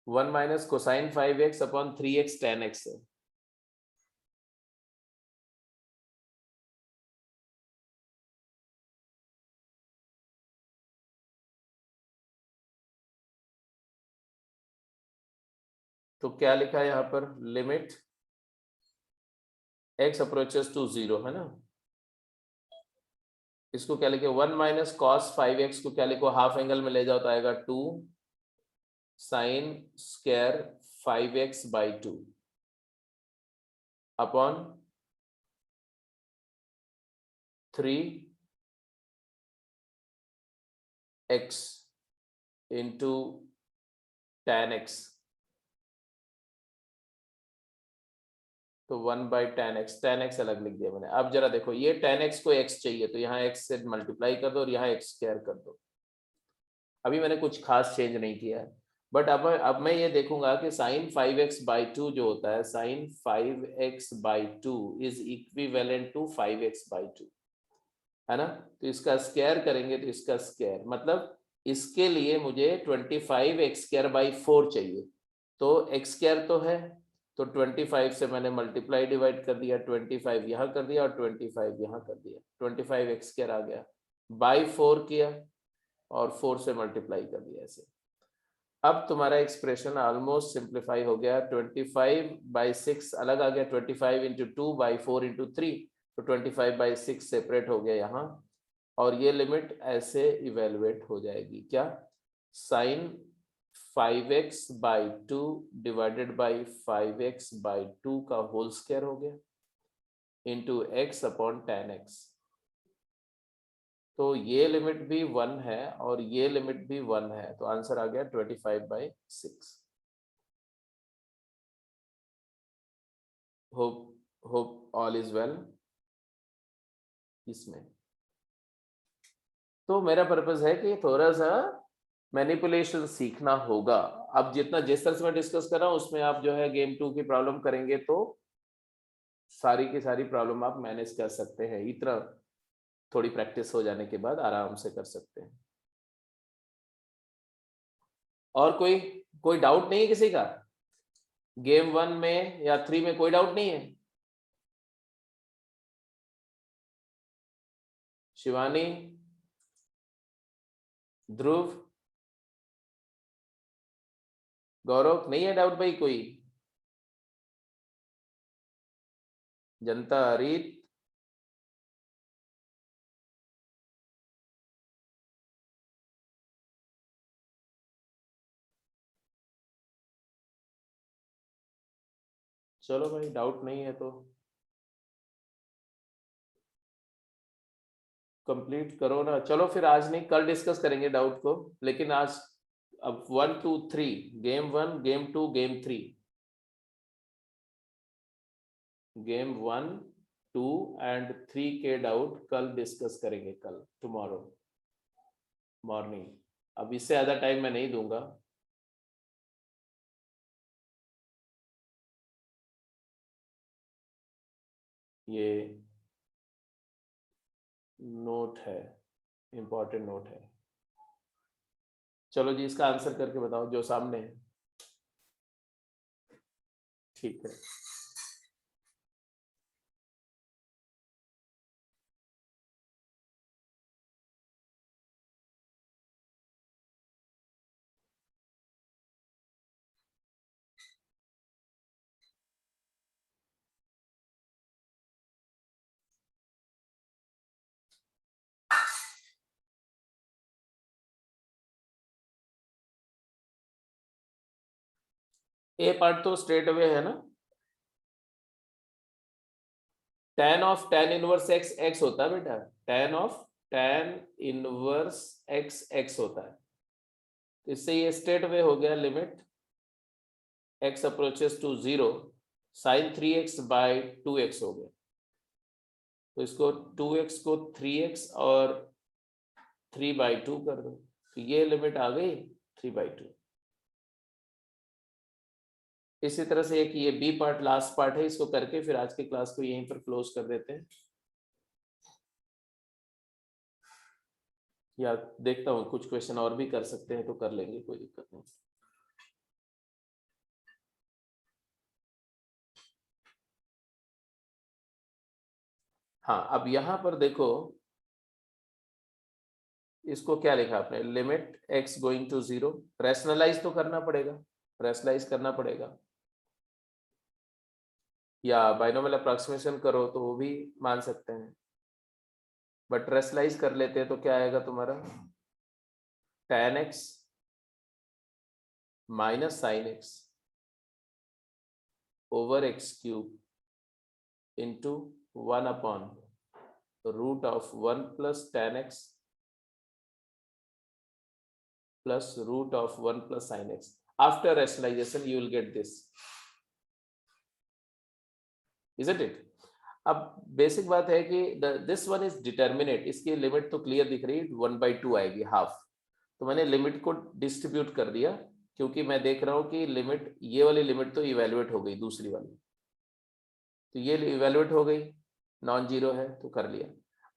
one minus cosine 5x upon 3x tan x है। तो क्या लिखा है यहाँ पर? लिमिट x अप्रोचेस टू 0, है ना? इसको क्या लिखे? 1 माइनस कॉस 5x को क्या लिखो? हाफ एंगल में ले जाओ तो आएगा 2 sine square 5x by 2 upon 3x into tan x। तो 1/tan x अलग लिख दिया मैंने। अब जरा देखो, ये tan x को x चाहिए तो यहाँ x से मल्टीप्लाई कर दो और यहाँ x स्क्वायर कर दो। अभी मैंने कुछ खास चेंज नहीं किया है, बट अब मैं ये देखूंगा कि साइन 5x/2 जो होता है, sign 5x/2 is equivalent to 5x/2, है ना? तो इसका स्क्वायर करेंगे तो इसका स्क्वायर मतलब इसके लिए मुझे 25x²/4 चाहिए। तो x² तो है, तो 25 से मैंने मल्टीप्लाई डिवाइड कर दिया, 25 यहाँ कर दिया और 25 यहाँ कर दिया, 25x² आ गया। बाई 4 किया और 4 से मल्टीप्लाई कर दिया ऐसे। अब तुम्हारा एक्सप्रेशन ऑलमोस्ट सिंप्लीफाई हो गया। 25/6 अलग आ गया, 25 इंटू 2/4 इंटू 3, तो 25/6 सेपरेट हो गया यहाँ। और ये लिमिट ऐसे इवेलुएट हो जाएगी क्या? Sign 5x/2 divided by 5x/2 का होल स्क्वायर हो गया into x upon tan x। तो ये लिमिट भी 1 है और ये लिमिट भी 1 है, तो आंसर आ गया 25/6। होप ऑल इज वेल इसमें। तो मेरा पर्पस है कि थोड़ा सा मैनिपुलेशन सीखना होगा। अब जितना जिस तरह से मैं डिस्कस कर रहा हूँ उसमें आप जो है गेम 2 की प्रॉब्लम करेंगे तो सारी की सारी प्रॉब्लम आप मैनेज कर सकते हैं। इतना थोड़ी प्रैक्टिस हो जाने के बाद आराम से कर सकते हैं। और कोई कोई डाउट नहीं है किसी का? गेम 1 में या 3 में कोई डाउट नहीं है? शिवानी, ध्रुव, गौरव, नहीं है डाउट भाई कोई? जनता, रीत, चलो भाई डाउट नहीं है तो कंप्लीट करो ना। चलो फिर आज नहीं, कल डिस्कस करेंगे डाउट को, लेकिन आज अब 1 2 3 game 1 game 2 game 3, game 1 2 and 3 के डाउट कल डिस्कस करेंगे, कल टुमारो मॉर्निंग। अब इससे ज्यादा टाइम मैं नहीं दूंगा। ये नोट है, इंपॉर्टेंट नोट है। चलो जी, इसका आंसर करके बताओ जो सामने है। ठीक है, ए पार्ट तो स्ट्रेट अवे है ना। tan of tan inverse x x होता है बेटा, tan of tan inverse x x होता है। तो इससे ये स्ट्रेट अवे हो गया, limit x approaches to 0 sin 3x by 2x हो गया। तो इसको 2x को 3x और 3/2 कर दो, तो ये लिमिट आ गई 3/2। इसी तरह से एक ये बी पार्ट लास्ट पार्ट है, इसको करके फिर आज की क्लास को यहीं पर क्लोज कर देते हैं। या देखता हूँ कुछ क्वेश्चन और भी कर सकते हैं तो कर लेंगे, कोई दिक्कत नहीं। हाँ, अब यहां पर देखो, इसको क्या लिखा आपने, limit x going to 0। Rationalise तो करना पड़ेगा, रैशनलाइज करना पड़ेगा, या बाइनोमियल अप्रोक्सीमेशन करो तो वो भी मान सकते हैं, बट रैशनलाइज कर लेते हैं तो क्या आएगा तुम्हारा, tan x minus sine x over x cube into 1 upon root of 1 plus tan x plus root of 1 plus sin x. After rationalization you will get this, isn't it? अब basic बात है कि दिस वन इज डिटर्मिनेट, इसकी limit तो clear दिख रही है, 1/2 आएगी, हाफ। तो मैंने लिमिट को डिस्ट्रीब्यूट कर दिया, क्योंकि मैं देख रहा हूँ कि लिमिट, ये वाली लिमिट तो इवेल्युएट हो गई, दूसरी वाली तो ये इवेल्युएट हो गई, नॉन जीरो है तो कर लिया।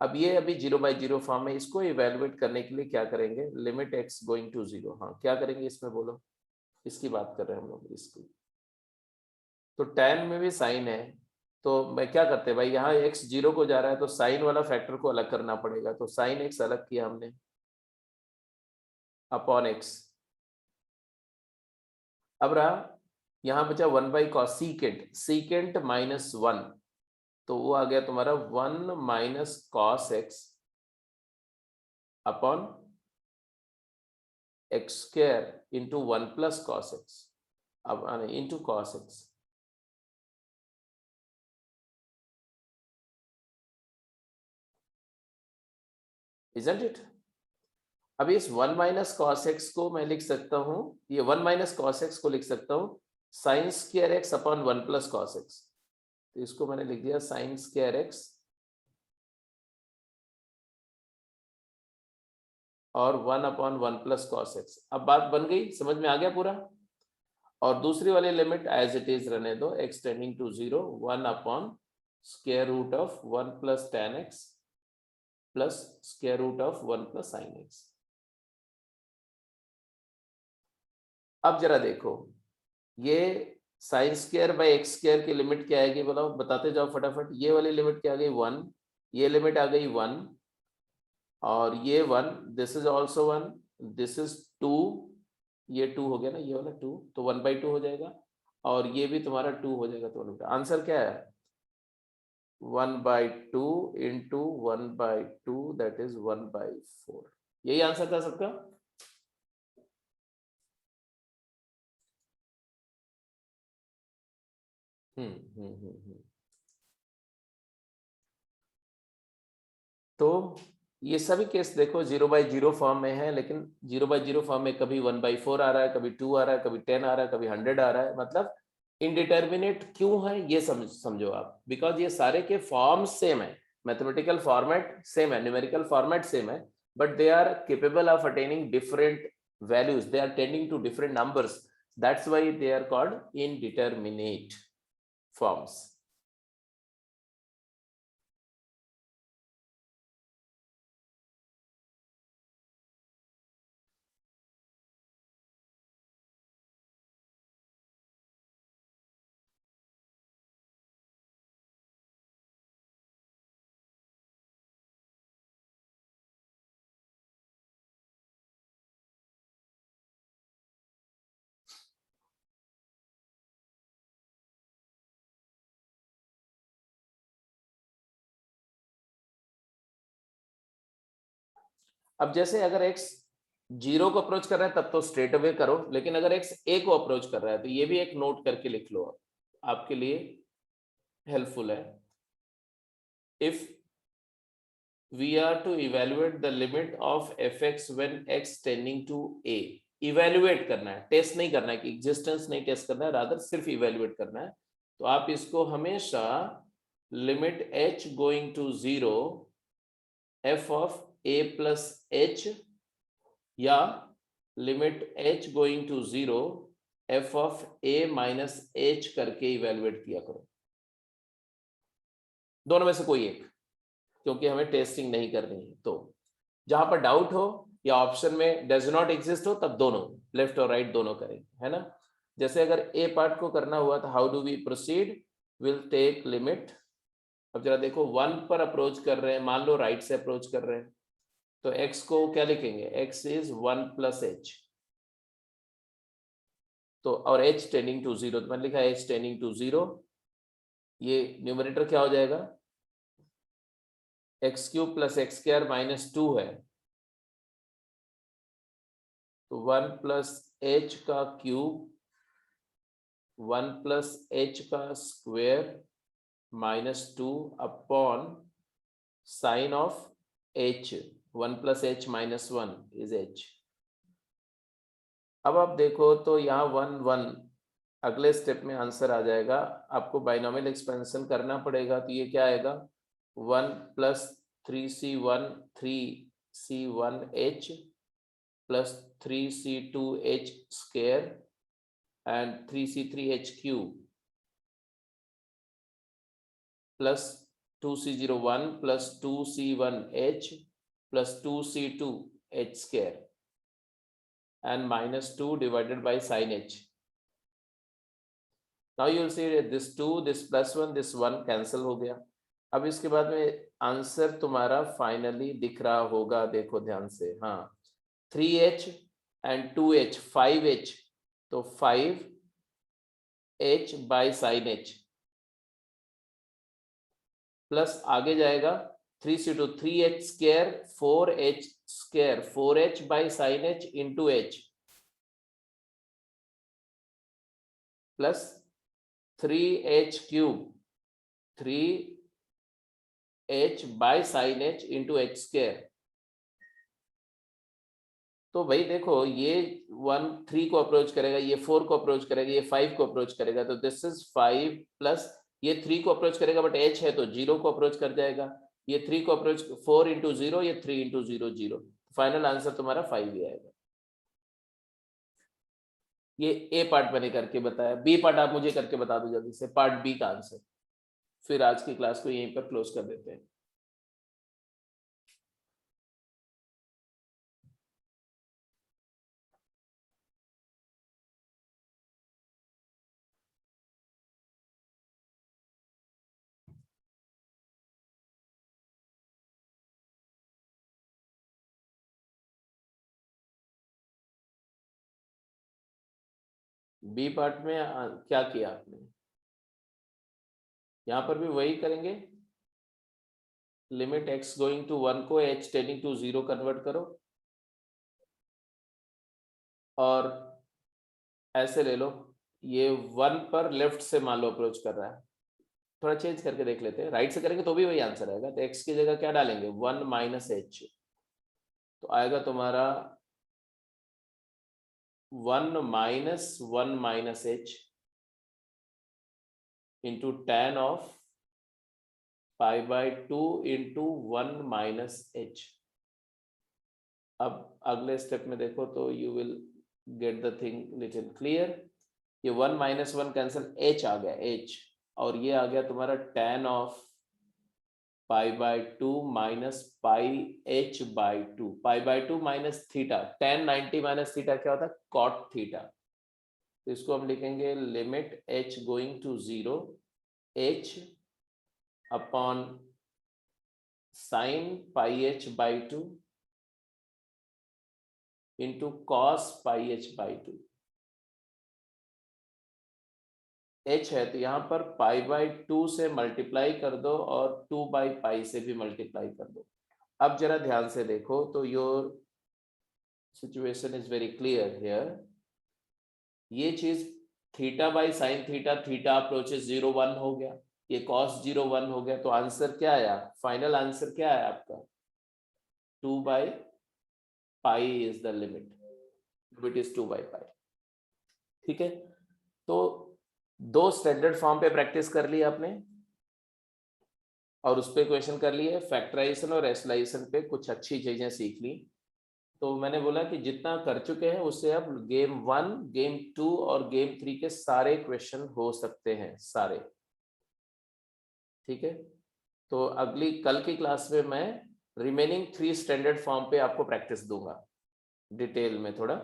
अब ये अभी 0/0 फॉर्म है, इसको इवेल्युएट करने के लिए क्या करेंगे, लिमिट x गोइंग टू 0। हाँ, क्या करेंगे इसमें बोलो, इसकी बात कर रहे हैं हम लोग, इसकी। तो tan में भी साइन है, तो मैं क्या करते हैं भाई, यहाँ x 0 को जा रहा है तो साइन वाला फैक्टर को अलग करना पड़ेगा, तो साइन x अलग किया हमने अपॉन x। अब रहा यहाँ बचा 1/cos सीकेंट, सीकेंट माइनस 1, तो वो आ गया तुम्हारा 1 minus cos x upon x square into 1 plus cos x, अब into cos x. Isn't it? अब इस 1 माइनस कॉस एक्स को मैं लिख सकता हूं, ये 1 माइनस कॉस एक्स को लिख सकता हूं sign square x upon 1 plus cos x. तो इसको मैंने लिख दिया साइन स्क्वायर एक्स और 1 अपॉन 1 प्लस कॉस एक्स। अब बात बन गई, समझ में आ गया पूरा। और दूसरी वाली लिमिट एज इट इज रहने दो, x tending to 0 1 upon square root of 1 plus tan x plus square root of 1 plus sine x. अब जरा देखो, ये sine square by x square की लिमिट क्या आएगी, बताओ, बताते जाओ फटाफट। ये वाली लिमिट क्या आ गई 1, ये लिमिट आ गई 1, और ये 1, this is also 1, this is 2, ये 2 हो गया ना, ये वाला 2, तो 1/2 हो जाएगा, और ये भी तुम्हारा 2 हो जाएगा। तो आंसर क्या है, 1/2 इंटू 1/2, दैट इज 1/4। यही आंसर था सबका। हम्म। तो ये सभी केस देखो 0/0 फॉर्म में है, लेकिन 0/0 फॉर्म में कभी 1/4 आ रहा है, कभी 2 आ रहा है, कभी 10 आ रहा है, कभी 100 आ रहा है, मतलब इनडिटर्मिनेट क्यों है ये समझो आप, बिकॉज ये सारे के फॉर्म सेम है, मैथमेटिकल फॉर्मेट सेम है, न्यूमेरिकल फॉर्मेट सेम है, but they are capable of attaining different values, they are tending to different numbers, that's why they are called indeterminate forms. अब जैसे अगर x 0 को अप्रोच कर रहा है तब तो स्ट्रेट अवे करो, लेकिन अगर x a को अप्रोच कर रहा है तो ये भी एक नोट करके लिख लो, आपके लिए हेल्पफुल है। If we are to evaluate the limit of fx when x tending to a, evaluate करना है, टेस्ट नहीं करना है कि एग्जिस्टेंस नहीं टेस्ट करना है, रादर सिर्फ इवेल्युएट करना है। तो आप इसको हमेशा limit h going to 0 f of a plus h या limit h going to 0 f of a minus h करके इवेल्युएट किया करो, दोनों में से कोई एक, क्योंकि हमें टेस्टिंग नहीं करनी है। तो जहां पर डाउट हो या ऑप्शन में डज नॉट एग्जिस्ट हो तब दोनों लेफ्ट और राइट दोनों करेंगे, है ना। जैसे अगर ए पार्ट को करना हुआ तो how do we proceed, will take limit, अब जरा देखो 1 पर अप्रोच कर रहे हैं, मान लो राइट से अप्रोच कर रहे हैं, तो x को क्या लिखेंगे, x इज 1 प्लस h, तो और h टेंडिंग टू 0, तो मैंने लिखा h टेंडिंग टू 0, ये न्यूमरेटर क्या हो जाएगा, x cube plus x square minus 2 है, तो 1 प्लस h का क्यूब 1 प्लस h का square minus 2 upon sine of h, 1 plus h minus 1 is h। अब आप देखो तो यहाँ 1 1 अगले स्टेप में आंसर आ जाएगा, आपको बाइनोमियल एक्सपेंशन करना पड़ेगा, तो ये क्या आएगा 1 plus 3c1 3c1h plus 3c2h square and 3c3h cube plus 2c01 plus 2c1h plus 2c2h square and minus 2 divided by sin h. Now you will see this 2, this plus 1, this 1 cancel हो गया। अब इसके बाद में answer तुम्हारा finally दिख रहा होगा, देखो ध्यान से, हाँ 3h and 2h 5h, तो 5h by sin h plus आगे जाएगा 3c2 3h square 4h square 4h by sine h into h plus 3h cube 3h by sine h into h square. तो भाई देखो ये 1 3 को अप्रोच करेगा, ये 4 को अप्रोच करेगा, ये 5 को अप्रोच करेगा, तो दिस इज 5 प्लस ये 3 को अप्रोच करेगा बट h है तो 0 को अप्रोच कर जाएगा, ये 3 को अप्रोच 4 इंटू 0, ये 3 इंटू 0 0, फाइनल आंसर तुम्हारा 5 ही आएगा। ये ए पार्ट मैंने करके बताया, बी पार्ट आप मुझे करके बता दो जल्दी से, पार्ट बी का आंसर, फिर आज की क्लास को यहीं पर क्लोज कर देते हैं। बी पार्ट में क्या किया आपने, यहां पर भी वही करेंगे, लिमिट x गोइंग टू 1 को h टेंडिंग टू 0 कन्वर्ट करो और ऐसे ले लो, ये 1 पर लेफ्ट से मान लो अप्रोच कर रहा है, थोड़ा चेंज करके देख लेते हैं, राइट से करेंगे तो भी वही आंसर आएगा। तो x की जगह क्या डालेंगे, 1 माइनस एच, तो आएगा तुम्हारा 1 minus H into tan of pi by 2 into 1 minus H. अब अगले स्टेप में देखो तो you will get the thing little clear. ये 1 माइनस 1 कैंसिल, h आ गया h, और ये आ गया तुम्हारा tan of pi by 2 minus pi h by 2, pi by 2 minus theta, tan 90 minus theta क्या होता है, cot थीटा। तो इसको हम लिखेंगे limit h going to 0 h upon sine pi h by 2 into cos pi h by 2। h है तो यहाँ पर पाई बाई 2 से मल्टीप्लाई कर दो और 2 बाई पाई से भी मल्टीप्लाई कर दो। अब जरा ध्यान से देखो तो your situation is very clear here. ये चीज theta by sine theta, theta approaches 0 1 हो गया, ये कॉस 0 1 हो गया, तो आंसर क्या आया, फाइनल आंसर क्या है आपका, 2 by pi is the limit, limit is 2 by pi. ठीक है, तो 2 स्टैंडर्ड फॉर्म पे प्रैक्टिस कर ली आपने और उस पे क्वेश्चन कर लिए, फैक्टराइजेशन और रेशनलाइजेशन पे कुछ अच्छी चीजें सीख ली। तो मैंने बोला कि जितना कर चुके हैं उससे अब गेम 1, गेम 2 और गेम 3 के सारे क्वेश्चन हो सकते हैं, सारे। ठीक है, तो अगली कल की क्लास में मैं रिमेनिंग 3 स्टैंडर्ड फॉर्म पे आपको प्रैक्टिस दूंगा डिटेल में थोड़ा।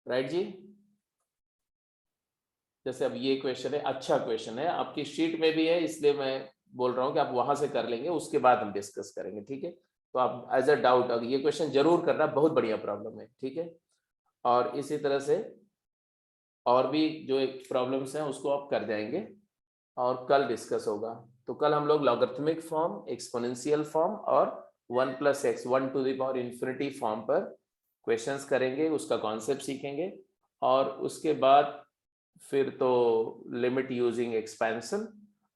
राइट जी, जैसे अब ये क्वेश्चन है, अच्छा क्वेश्चन है, आपकी शीट में भी है, इसलिए मैं बोल रहा हूँ कि आप वहां से कर लेंगे, उसके बाद हम डिस्कस करेंगे। ठीक है, तो आप एज अ डाउट अगर ये क्वेश्चन जरूर करना, बहुत बढ़िया प्रॉब्लम है। ठीक है, और इसी तरह से और भी जो एक प्रॉब्लम्स हैं उसको आप कर जाएंगे और कल डिस्कस होगा। तो कल हम लोग लॉगरिथमिक फॉर्म, एक्सपोनेंशियल फॉर्म और 1 plus x 1 to the power infinity form पर क्वेश्चंस करेंगे, उसका कॉन्सेप्ट सीखेंगे, और उसके बाद फिर तो लिमिट यूजिंग एक्सपेंशन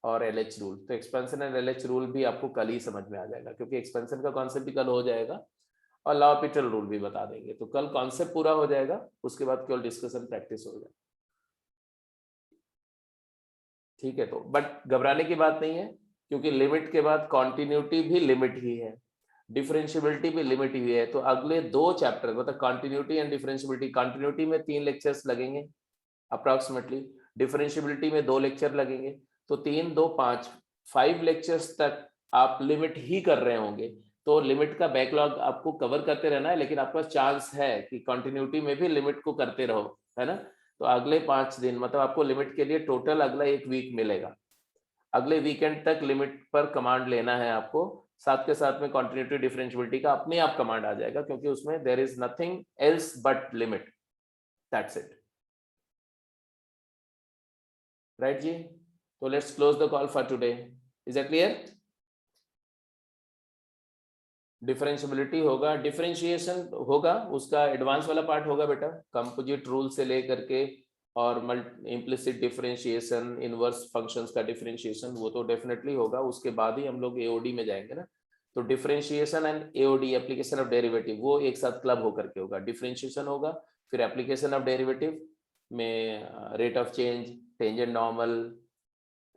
और एलएच रूल। तो एक्सपेंशन एंड एलएच रूल भी आपको कल ही समझ में आ जाएगा, क्योंकि एक्सपेंशन का कॉन्सेप्ट भी कल हो जाएगा और लॉ ऑफ पिटल रूल भी बता देंगे। तो कल कॉन्सेप्ट पूरा हो जाएगा, उसके बाद केवल डिस्कशन प्रैक्टिस हो जाएगा। ठीक है, तो बट घबराने की बात नहीं है, क्योंकि लिमिट के बाद कॉन्टिन्यूटी भी लिमिट ही है, डिफरेंशियबिलिटी भी लिमिट ही है। तो अगले 2 चैप्टर मतलब कॉन्टिन्यूटी एंड डिफरेंशियबिलिटी, कॉन्टिन्यूटी में 3 लेक्चर्स लगेंगे अप्रॉक्सीमेटली, डिफरेंशियबिलिटी में 2 लेक्चर लगेंगे, तो 3 2 5 5 लेक्चर्स तक आप लिमिट ही कर रहे होंगे। तो लिमिट का बैकलॉग आपको कवर करते रहना है, लेकिन आपका चांस है कि कंटिन्यूटी में भी लिमिट को करते रहो, है ना। तो अगले 5 दिन मतलब आपको लिमिट के लिए टोटल अगला 1 वीक मिलेगा। अगले वीकेंड तक लिमिट पर कमांड लेना है आपको, साथ के साथ में कंटिन्यूटी डिफरेंशियबिलिटी का अपने आप कमांड आ जाएगा, क्योंकि उसमें there is nothing else but limit, that's it. Right जी, तो let's close the call for today. Is that clear? Differentiability होगा, डिफरेंशिएशन होगा, उसका एडवांस वाला पार्ट होगा बेटा, कंपोजिट रूल से लेकर के और इम्प्लिसिट डिफरेंशिएशन, इनवर्स फंक्शंस का डिफरेंशिएशन, वो तो डेफिनेटली होगा। उसके बाद ही हम लोग एओडी में जाएंगे ना। तो differentiation and AOD, application of derivative, वो एक साथ क्लब होकर के होगा। डिफरेंशिएशन होगा, फिर एप्लीकेशन ऑफ डेरिवेटिव में rate of change, tangent normal,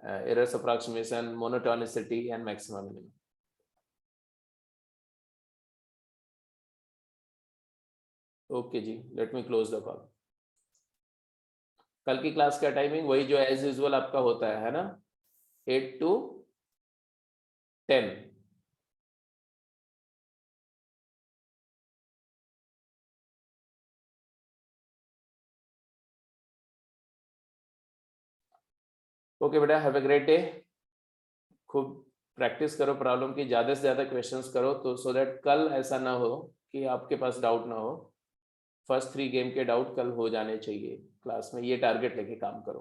errors approximation, monotonicity and maximum minimum. Okay जी, let me close the call. कल की क्लास का टाइमिंग वही जो एज यूजुअल आपका होता है ना, 8 to 10। ओके बेटा, हैव अ ग्रेट डे। खूब प्रैक्टिस करो प्रॉब्लम की, ज़्यादा से ज़्यादा क्वेश्चंस करो, तो सो दैट कल ऐसा ना हो कि आपके पास डाउट ना हो। फर्स्ट 3 गेम के डाउट कल हो जाने चाहिए क्लास में, ये टारगेट लेके काम करो।